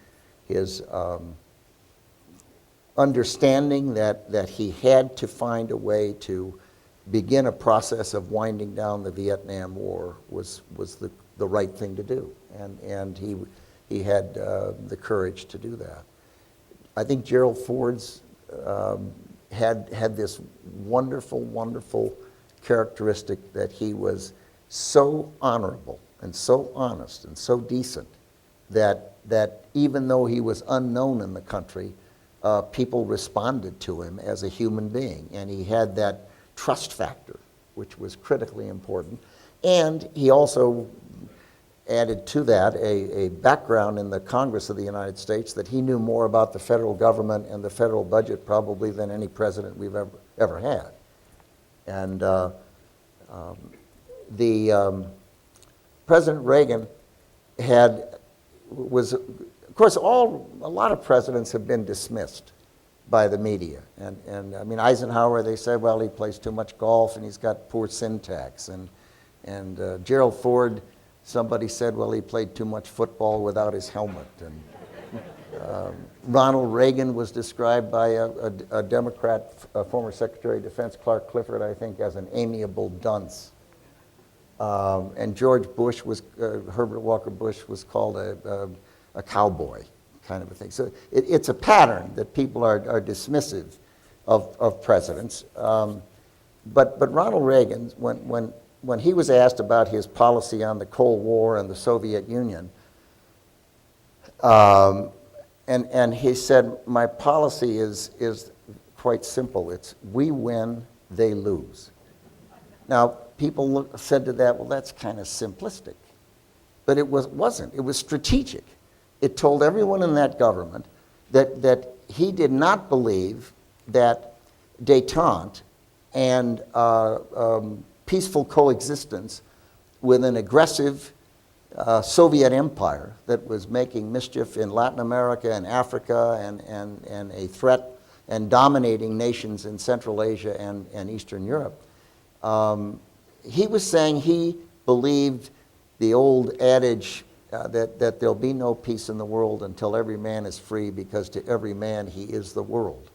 understanding that he had to find a way to begin a process of winding down the Vietnam War was the right thing to do, and he had the courage to do that. I think Gerald Ford's had this wonderful characteristic that he was so honorable and so honest and so decent that even though he was unknown in the country, people responded to him as a human being, and he had that trust factor, which was critically important. And he also added to that a background in the Congress of the United States that he knew more about the federal government and the federal budget probably than any president we've ever had. And President Reagan was, of course, a lot of presidents have been dismissed by the media. And I mean, Eisenhower, they said, well, he plays too much golf and he's got poor syntax. And Gerald Ford, somebody said, well, he played too much football without his helmet. And Ronald Reagan was described by a Democrat, former Secretary of Defense Clark Clifford, I think, as an amiable dunce. And George Bush Herbert Walker Bush was called a cowboy, kind of a thing. So it's a pattern that people are dismissive of presidents. But Ronald Reagan, when he was asked about his policy on the Cold War and the Soviet Union, and he said, my policy is quite simple. It's we win, they lose. Now, people said to that, well, that's kind of simplistic. But it wasn't. It was strategic. It told everyone in that government that he did not believe that détente and peaceful coexistence with an aggressive Soviet empire that was making mischief in Latin America and Africa and a threat and dominating nations in Central Asia and Eastern Europe. He was saying he believed the old adage that there'll be no peace in the world until every man is free, because to every man he is the world.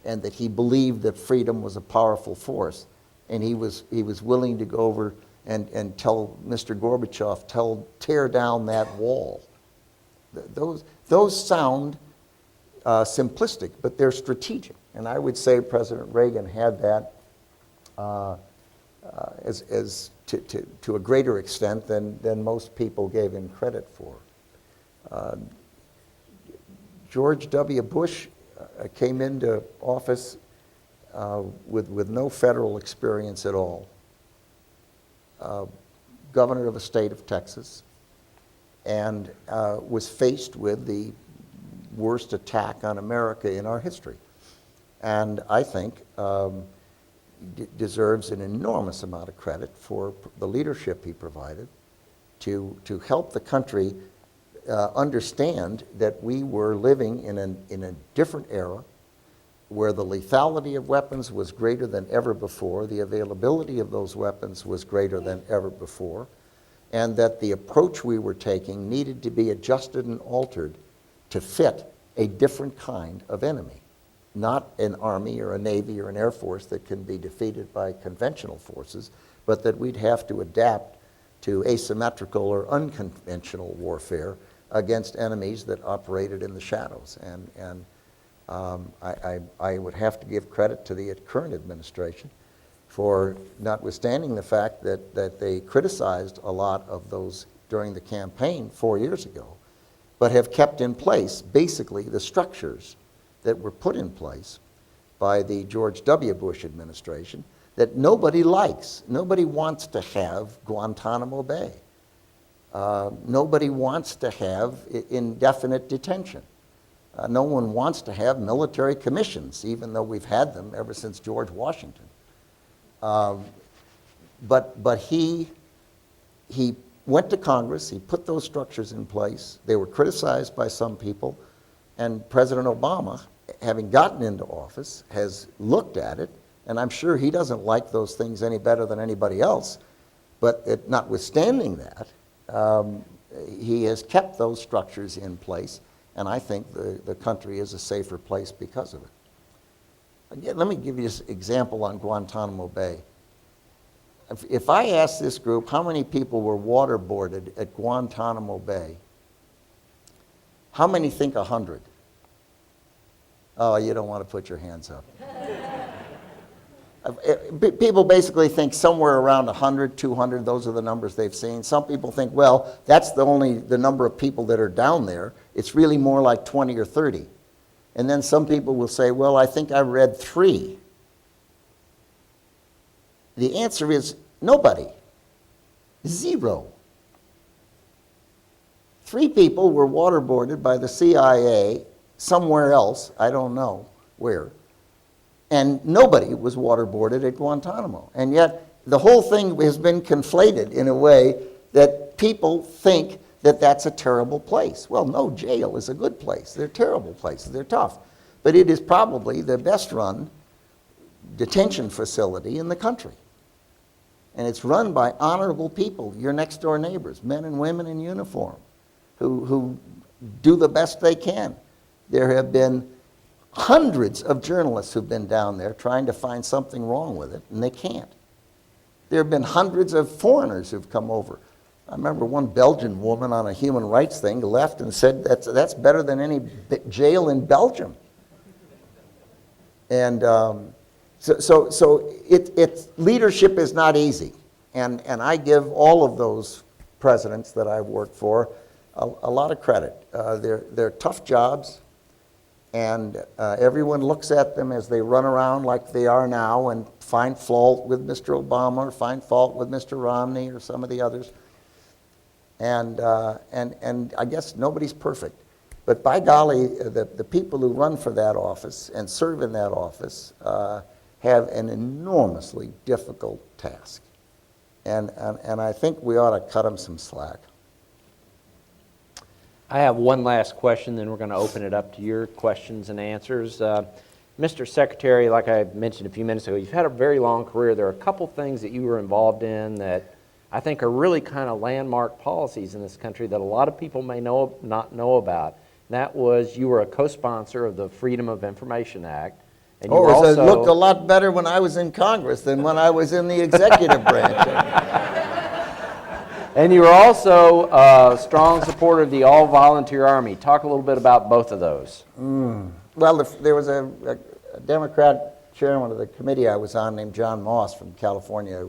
And that he believed that freedom was a powerful force. And he was willing to go over and tell Mr. Gorbachev, tear down that wall. Those sound simplistic, but they're strategic. And I would say President Reagan had that to a greater extent than most people gave him credit for. George W. Bush came into office with no federal experience at all. Governor of the state of Texas, and was faced with the worst attack on America in our history. And I think deserves an enormous amount of credit for the leadership he provided to help the country understand that we were living in a different era where the lethality of weapons was greater than ever before, the availability of those weapons was greater than ever before, and that the approach we were taking needed to be adjusted and altered to fit a different kind of enemy. Not an army or a navy or an air force that can be defeated by conventional forces, but that we'd have to adapt to asymmetrical or unconventional warfare against enemies that operated in the shadows. And I would have to give credit to the current administration for, notwithstanding the fact that they criticized a lot of those during the campaign 4 years ago, but have kept in place basically the structures that were put in place by the George W. Bush administration that nobody likes. Nobody wants to have Guantanamo Bay. Nobody wants to have indefinite detention. No one wants to have military commissions, even though we've had them ever since George Washington. But he went to Congress, he put those structures in place. They were criticized by some people, and President Obama, having gotten into office, has looked at it, and I'm sure he doesn't like those things any better than anybody else, but notwithstanding that, he has kept those structures in place, and I think the country is a safer place because of it. Again, let me give you this example on Guantanamo Bay. If I ask this group how many people were waterboarded at Guantanamo Bay, how many think 100? Oh, you don't want to put your hands up. People basically think somewhere around 100, 200, those are the numbers they've seen. Some people think, well, that's the number of people that are down there. It's really more like 20 or 30. And then some people will say, well, I think I read 3. The answer is nobody. 0. 3 people were waterboarded by the CIA somewhere else, I don't know where, and nobody was waterboarded at Guantanamo. And yet the whole thing has been conflated in a way that people think that that's a terrible place. Well, no, jail is a good place. They're terrible places. They're tough. But it is probably the best run detention facility in the country. And it's run by honorable people, your next door neighbors, men and women in uniform, who do the best they can. There have been hundreds of journalists who've been down there trying to find something wrong with it, and they can't. There have been hundreds of foreigners who've come over. I remember one Belgian woman on a human rights thing left and said, that's better than any jail in Belgium. And so leadership is not easy. And I give all of those presidents that I've worked for a lot of credit. They're tough jobs, and everyone looks at them as they run around like they are now and find fault with Mr. Obama or find fault with Mr. Romney or some of the others. And I guess nobody's perfect. But by golly, the people who run for that office and serve in that office have an enormously difficult task. And I think we ought to cut them some slack. I have one last question, then we're going to open it up to your questions and answers. Mr. Secretary, like I mentioned a few minutes ago, you've had a very long career. There are a couple things that you were involved in that I think are really kind of landmark policies in this country that a lot of people may not know about. And that was you were a co-sponsor of the Freedom of Information Act. And you were also, it looked a lot better when I was in Congress than when I was in the executive branch. And you are also a strong supporter of the all-volunteer Army. Talk a little bit about both of those. Well, there was a Democrat chairman of the committee I was on named John Moss from California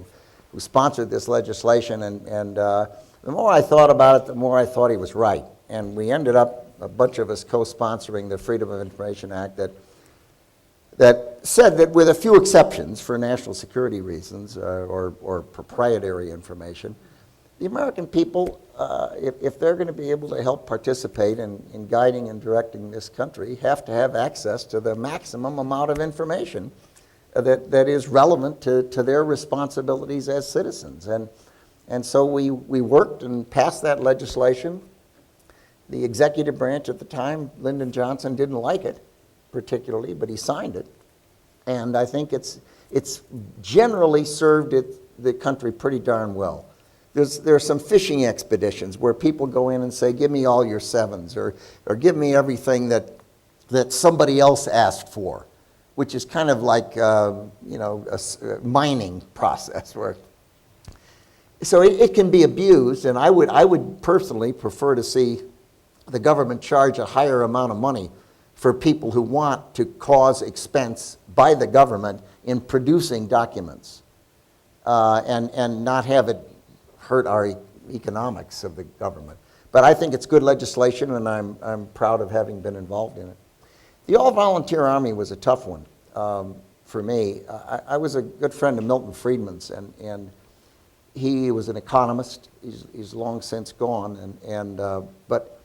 who sponsored this legislation, and the more I thought about it, the more I thought he was right. And we ended up, a bunch of us, co-sponsoring the Freedom of Information Act that said that with a few exceptions for national security reasons or proprietary information, the American people, if they're going to be able to help participate in guiding and directing this country, have to have access to the maximum amount of information that is relevant to their responsibilities as citizens. And so we worked and passed that legislation. The executive branch at the time, Lyndon Johnson, didn't like it particularly, but he signed it. And I think it's generally served the country pretty darn well. There are some fishing expeditions where people go in and say, give me all your sevens, or give me everything that somebody else asked for, which is kind of like a mining process. So it can be abused, and I would personally prefer to see the government charge a higher amount of money for people who want to cause expense by the government in producing documents, and not have it hurt our economics of the government. But I think it's good legislation, and I'm proud of having been involved in it. The all-volunteer Army was a tough one for me. I was a good friend of Milton Friedman's, and he was an economist. He's long since gone, but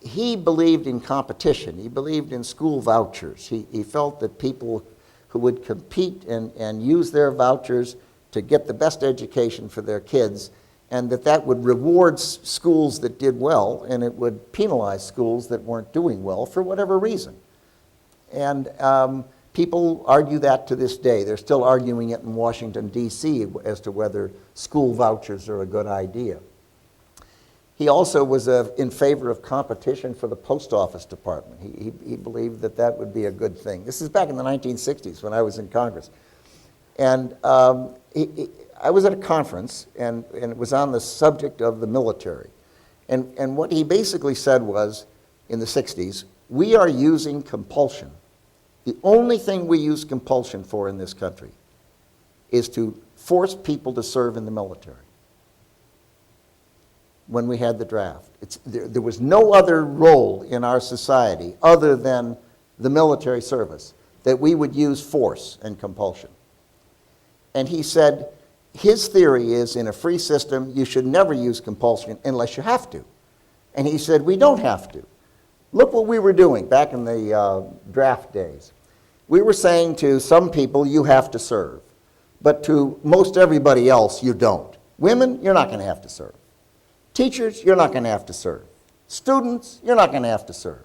he believed in competition. He believed in school vouchers. He felt that people who would compete and use their vouchers to get the best education for their kids, and that would reward schools that did well, and it would penalize schools that weren't doing well for whatever reason. And people argue that to this day. They're still arguing it in Washington, D.C. as to whether school vouchers are a good idea. He also was in favor of competition for the post office department. He believed that would be a good thing. This is back in the 1960s when I was in Congress. And I was at a conference, and it was on the subject of the military. And what he basically said was, in the 60s, we are using compulsion. The only thing we use compulsion for in this country is to force people to serve in the military. When we had the draft, there was no other role in our society other than the military service that we would use force and compulsion. And he said his theory is, in a free system, you should never use compulsion unless you have to. And he said, we don't have to. Look what we were doing back in the draft days. We were saying to some people, you have to serve. But to most everybody else, you don't. Women, you're not going to have to serve. Teachers, you're not going to have to serve. Students, you're not going to have to serve.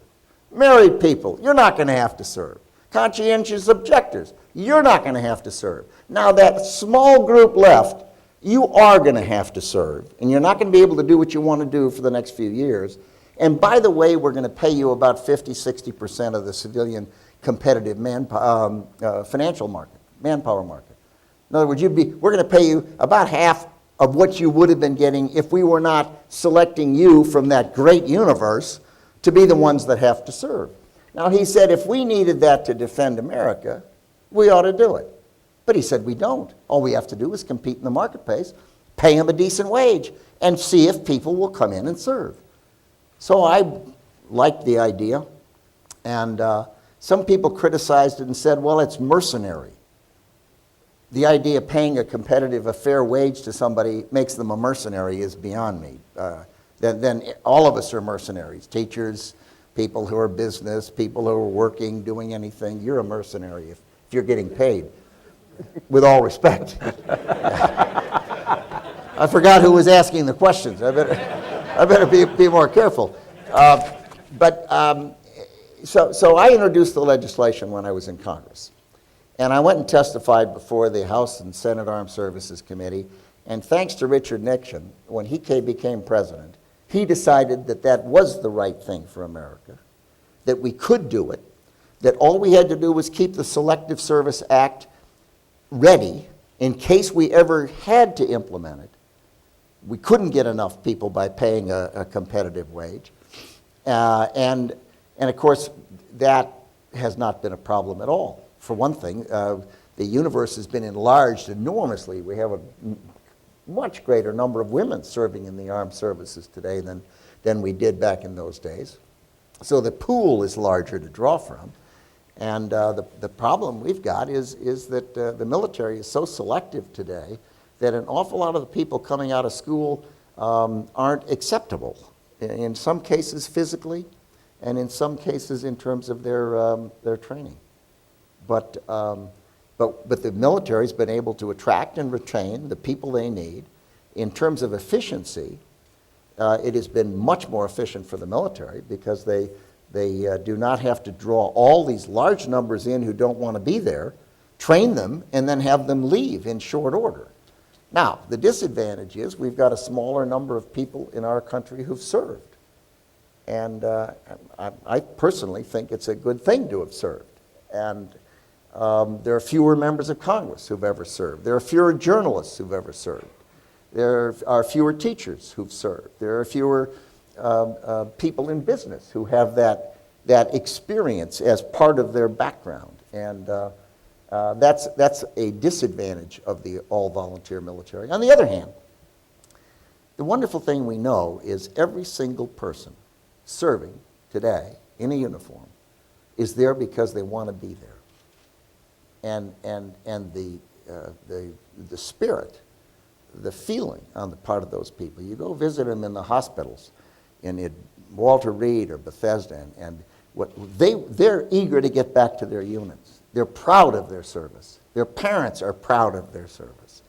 Married people, you're not going to have to serve. Conscientious objectors, you're not going to have to serve. Now that small group left, you are going to have to serve, and you're not going to be able to do what you want to do for the next few years. And by the way, we're going to pay you about 50-60% of the civilian competitive financial market, manpower market. In other words, we're going to pay you about half of what you would have been getting if we were not selecting you from that great universe to be the ones that have to serve. Now, he said if we needed that to defend America, we ought to do it. But he said we don't. All we have to do is compete in the marketplace, pay them a decent wage, and see if people will come in and serve. So I liked the idea, and some people criticized it and said, well, it's mercenary. The idea of paying a competitive, a fair wage to somebody makes them a mercenary is beyond me. Then all of us are mercenaries. Teachers, people who are business, people who are working, doing anything. You're a mercenary if you're getting paid, with all respect. I forgot who was asking the questions. I better be more careful. So I introduced the legislation when I was in Congress. And I went and testified before the House and Senate Armed Services Committee. And thanks to Richard Nixon, when he became president, he decided that was the right thing for America, that we could do it, that all we had to do was keep the Selective Service Act ready in case we ever had to implement it, we couldn't get enough people by paying a competitive wage. And of course, that has not been a problem at all. For one thing, the universe has been enlarged enormously. We have a much greater number of women serving in the armed services today than we did back in those days. So the pool is larger to draw from. And the problem we've got is that the military is so selective today that an awful lot of the people coming out of school aren't acceptable, in some cases physically, and in some cases in terms of their training. But the military's been able to attract and retain the people they need. In terms of efficiency, it has been much more efficient for the military because they do not have to draw all these large numbers in who don't want to be there, train them, and then have them leave in short order. Now, the disadvantage is we've got a smaller number of people in our country who've served. And I personally think it's a good thing to have served. And there are fewer members of Congress who've ever served. There are fewer journalists who've ever served. There are fewer teachers who've served. There are fewer people in business who have that experience as part of their background. And that's a disadvantage of the all-volunteer military. On the other hand, the wonderful thing we know is every single person serving today in a uniform is there because they want to be there. And the spirit, the feeling on the part of those people. You go visit them in the hospitals, in Walter Reed or Bethesda, and they're eager to get back to their units. They're proud of their service. Their parents are proud of their service.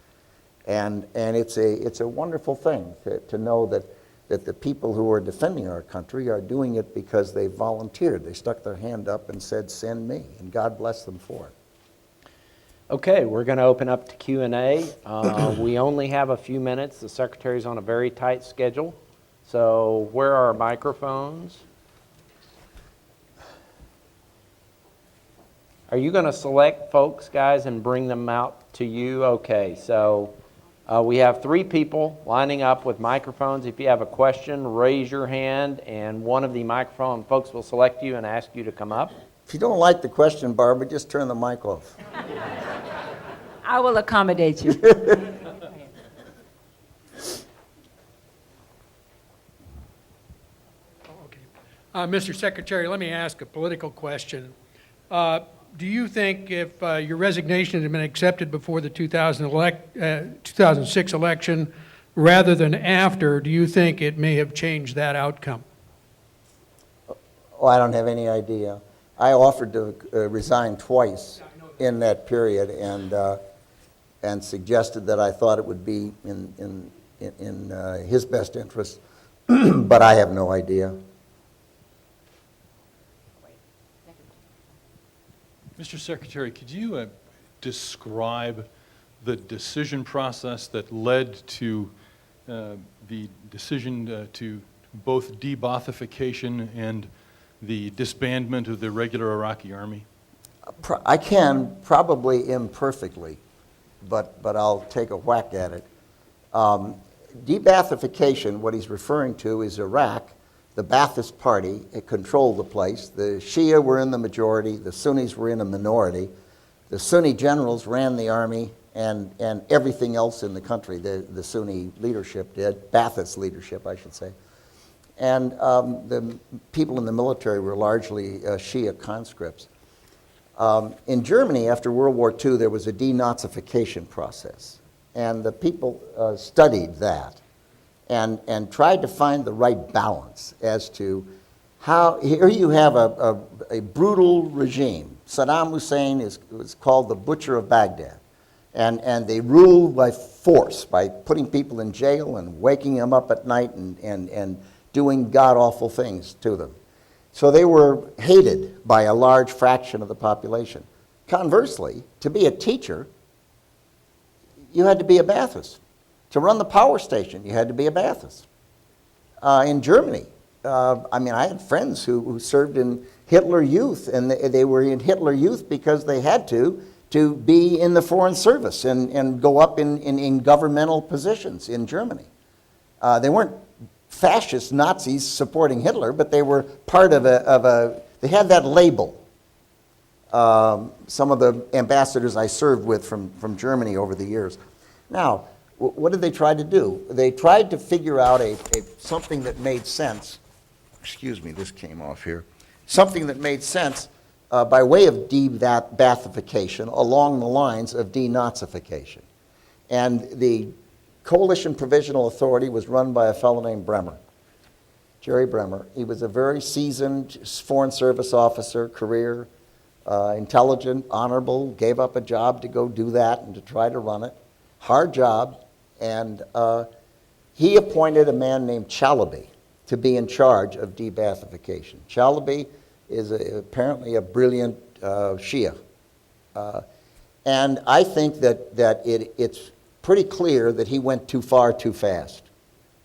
And it's a wonderful thing to know that the people who are defending our country are doing it because they volunteered. They stuck their hand up and said, "Send me," and God bless them for it. Okay, we're going to open up to Q&A. We only have a few minutes. The Secretary's on a very tight schedule. So where are our microphones? Are you going to select folks, guys, and bring them out to you? Okay, so we have 3 people lining up with microphones. If you have a question, raise your hand, and one of the microphone folks will select you and ask you to come up. If you don't like the question, Barbara, just turn the mic off. I will accommodate you. Mr. Secretary, let me ask a political question. Do you think if your resignation had been accepted before the 2006 election rather than after, do you think it may have changed that outcome? Oh, I don't have any idea. I offered to resign twice in that period and suggested that I thought it would be in his best interest, but I have no idea. Mr. Secretary, could you describe the decision process that led to the decision to both de-Baathification and the disbandment of the regular Iraqi army? I can, probably imperfectly, but I'll take a whack at it. De-Baathification, what he's referring to is Iraq. The Ba'athist Party controlled the place. The Shia were in the majority. The Sunnis were in a minority. The Sunni generals ran the army and everything else in the country. The Sunni leadership did, Ba'athist leadership, I should say. And the people in the military were largely Shia conscripts. In Germany, after World War II, there was a denazification process. And the people studied that and tried to find the right balance as to how, here you have a brutal regime. Saddam Hussein was called the Butcher of Baghdad. And they ruled by force, by putting people in jail and waking them up at night and doing god-awful things to them. So they were hated by a large fraction of the population. Conversely, to be a teacher, you had to be a Ba'athist. To run the power station, you had to be a Ba'athist. In Germany, I had friends who served in Hitler Youth, and they were in Hitler Youth because they had to be in the Foreign Service and go up in governmental positions in Germany. They weren't fascist Nazis supporting Hitler, but they were part of they had that label. Some of the ambassadors I served with from Germany over the years. Now, what did they try to do? They tried to figure out something that made sense. Excuse me, this came off here. Something that made sense by way of de-Bathification along the lines of denazification. And the Coalition Provisional Authority was run by a fellow named Bremer, Jerry Bremer. He was a very seasoned Foreign Service officer, career, intelligent, honorable, gave up a job to go do that and to try to run it. Hard job. And he appointed a man named Chalabi to be in charge of de-Bathification. Chalabi is apparently a brilliant Shia. And I think that it's pretty clear that he went too far too fast.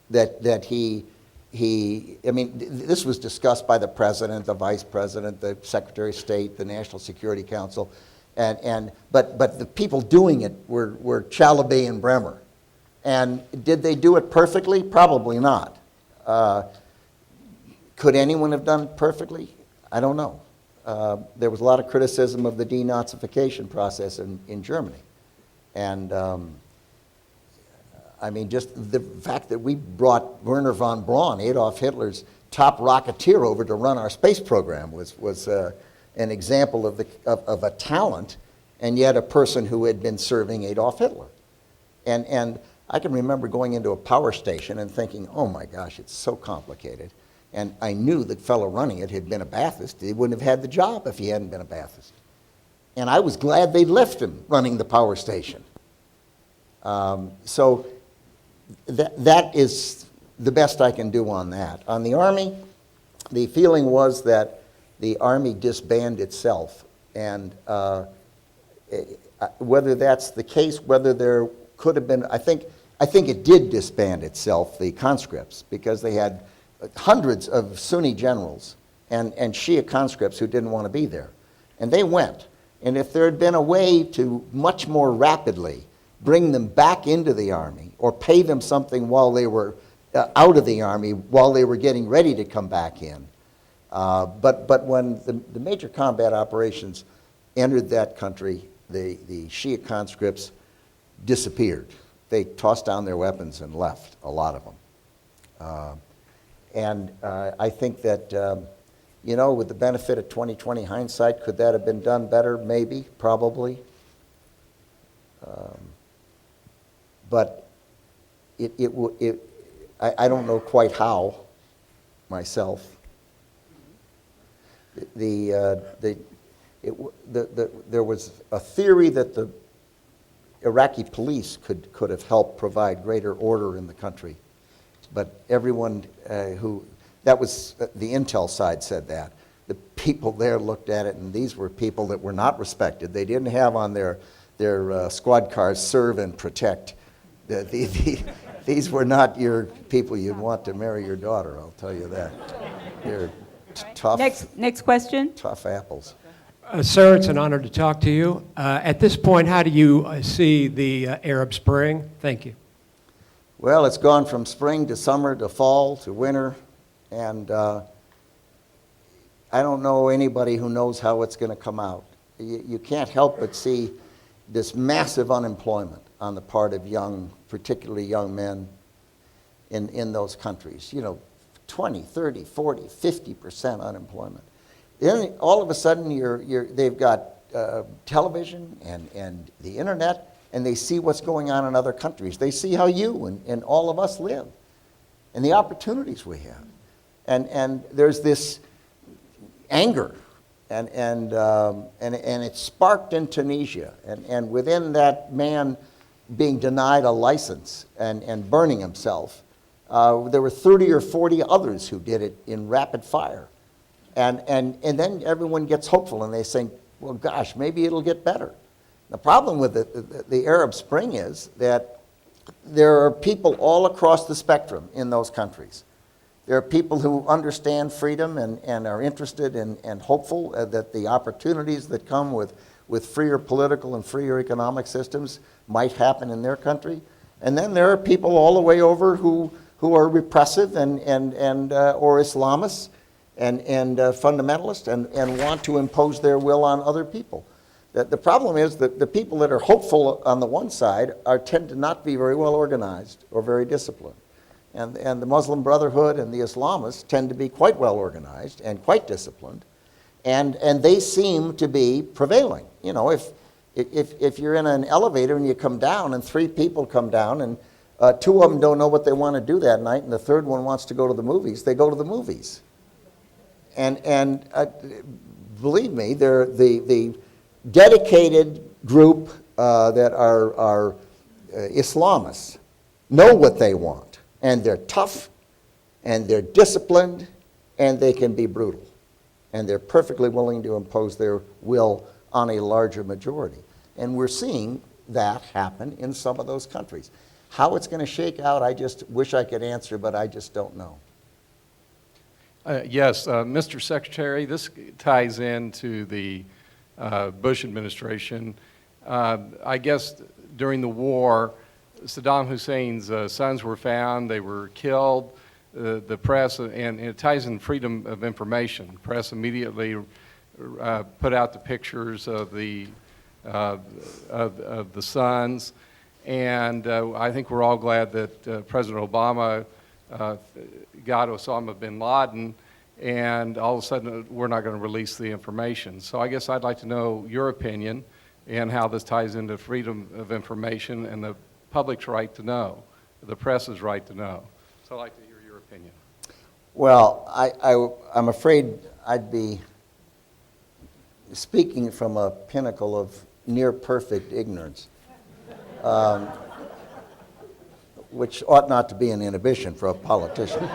That he I mean, this was discussed by the president, the vice president, the secretary of state, the National Security Council, but the people doing it were Chalabi and Bremer. And did they do it perfectly? Probably not. Could anyone have done it perfectly? I don't know. There was a lot of criticism of the denazification process in Germany. And I mean, just the fact that we brought Werner von Braun, Adolf Hitler's top rocketeer, over to run our space program was an example of a talent, and yet a person who had been serving Adolf Hitler. And I can remember going into a power station and thinking, oh my gosh, it's so complicated. And I knew the fellow running it had been a Ba'athist. He wouldn't have had the job if he hadn't been a Ba'athist. And I was glad they'd left him running the power station. So that is the best I can do on that. On the Army, the feeling was that the Army disbanded itself. And whether that's the case, whether there could have been, I think it did disband itself, the conscripts, because they had hundreds of Sunni generals and Shia conscripts who didn't want to be there. And they went. And if there had been a way to much more rapidly bring them back into the Army or pay them something while they were out of the Army, while they were getting ready to come back in. But when the major combat operations entered that country, the Shia conscripts disappeared. They tossed down their weapons and left, a lot of them. And I think that, with the benefit of 20/20 hindsight, could that have been done better? Maybe, probably. But I don't know quite how myself. There was a theory that the Iraqi police could have helped provide greater order in the country. But everyone that was the intel side said that. The people there looked at it, and these were people that were not respected. They didn't have on their squad cars serve and protect. These were not your people you'd want to marry your daughter, I'll tell you that. They're tough. Next question. Tough apples. Sir, it's an honor to talk to you. At this point, how do you see the Arab Spring? Thank you. Well, it's gone from spring to summer to fall to winter, and I don't know anybody who knows how it's going to come out. You can't help but see this massive unemployment on the part of particularly young men in those countries. 20, 30, 40, 50% unemployment. Then all of a sudden they've got television and the internet, and they see what's going on in other countries. They see how you and all of us live and the opportunities we have. And there's this anger, and it sparked in Tunisia. And within that man being denied a license and burning himself, there were 30 or 40 others who did it in rapid fire. And then everyone gets hopeful, and they think, well, gosh, maybe it'll get better. The problem with the Arab Spring is that there are people all across the spectrum in those countries. There are people who understand freedom and are interested and hopeful that the opportunities that come with freer political and freer economic systems might happen in their country. And then there are people all the way over who who are repressive or Islamists and fundamentalists and want to impose their will on other people. The problem is that the people that are hopeful on the one side tend to not be very well organized or very disciplined. And the Muslim Brotherhood and the Islamists tend to be quite well organized and quite disciplined, and they seem to be prevailing. You know, if you're in an elevator and you come down and 3 people come down and 2 of them don't know what they want to do that night and the third one wants to go to the movies, they go to the movies. And believe me, they're the dedicated group that are Islamists know what they want, and they're tough, and they're disciplined, and they can be brutal, and they're perfectly willing to impose their will on a larger majority. And we're seeing that happen in some of those countries. How it's going to shake out, I just wish I could answer, but I just don't know. Yes, Mr. Secretary, this ties into the Bush administration. I guess during the war, Saddam Hussein's sons were found, they were killed. The press, and it ties in freedom of information. The press immediately put out the pictures of the sons, and I think we're all glad that President Obama got Osama bin Laden, and all of a sudden we're not going to release the information. So I guess I'd like to know your opinion and how this ties into freedom of information and the public's right to know, the press's right to know. So I'd like to hear your opinion. Well, I'm afraid I'd be speaking from a pinnacle of near perfect ignorance, which ought not to be an inhibition for a politician.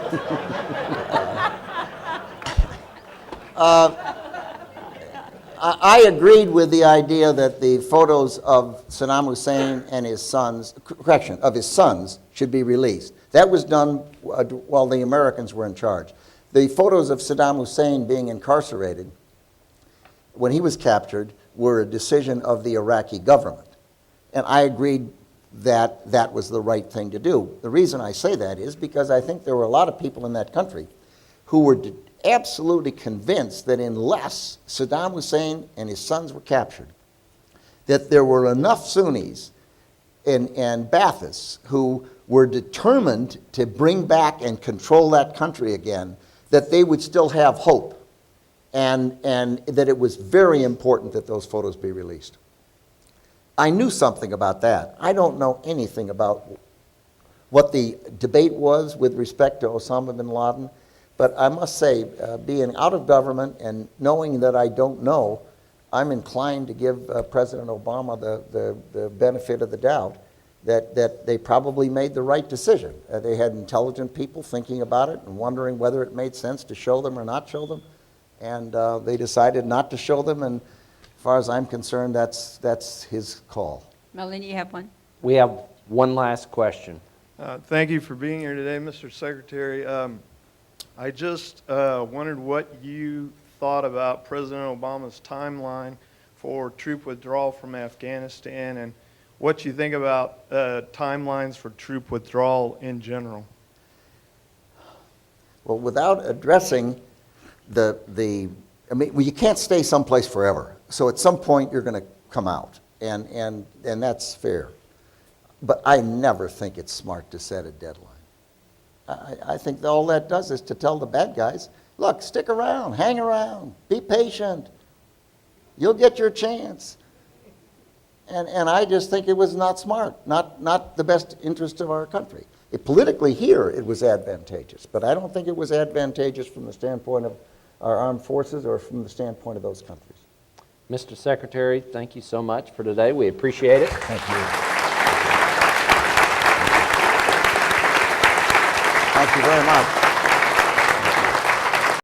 I agreed with the idea that the photos of Saddam Hussein and his sons, of his sons, should be released. That was done while the Americans were in charge. The photos of Saddam Hussein being incarcerated when he was captured were a decision of the Iraqi government. And I agreed that that was the right thing to do. The reason I say that is because I think there were a lot of people in that country who were absolutely convinced that unless Saddam Hussein and his sons were captured, that there were enough Sunnis and Baathists who were determined to bring back and control that country again, that they would still have hope, and that it was very important that those photos be released. I knew something about that. I don't know anything about what the debate was with respect to Osama bin Laden, but I must say, being out of government and knowing that I don't know, I'm inclined to give President Obama the benefit of the doubt that they probably made the right decision. They had intelligent people thinking about it and wondering whether it made sense to show them or not show them, and they decided not to show them, and as far as I'm concerned, that's his call. Melanie, you have one? We have one last question. Thank you for being here today, Mr. Secretary. I just wondered what you thought about President Obama's timeline for troop withdrawal from Afghanistan, and what you think about timelines for troop withdrawal in general. Well, without addressing you can't stay someplace forever. So at some point you're going to come out, and that's fair. But I never think it's smart to set a deadline. I think that all that does is to tell the bad guys, look, stick around, hang around, be patient. You'll get your chance. And I just think it was not smart, not the best interest of our country. Politically here, it was advantageous, but I don't think it was advantageous from the standpoint of our armed forces or from the standpoint of those countries. Mr. Secretary, thank you so much for today. We appreciate it. Thank you. Thank you very much.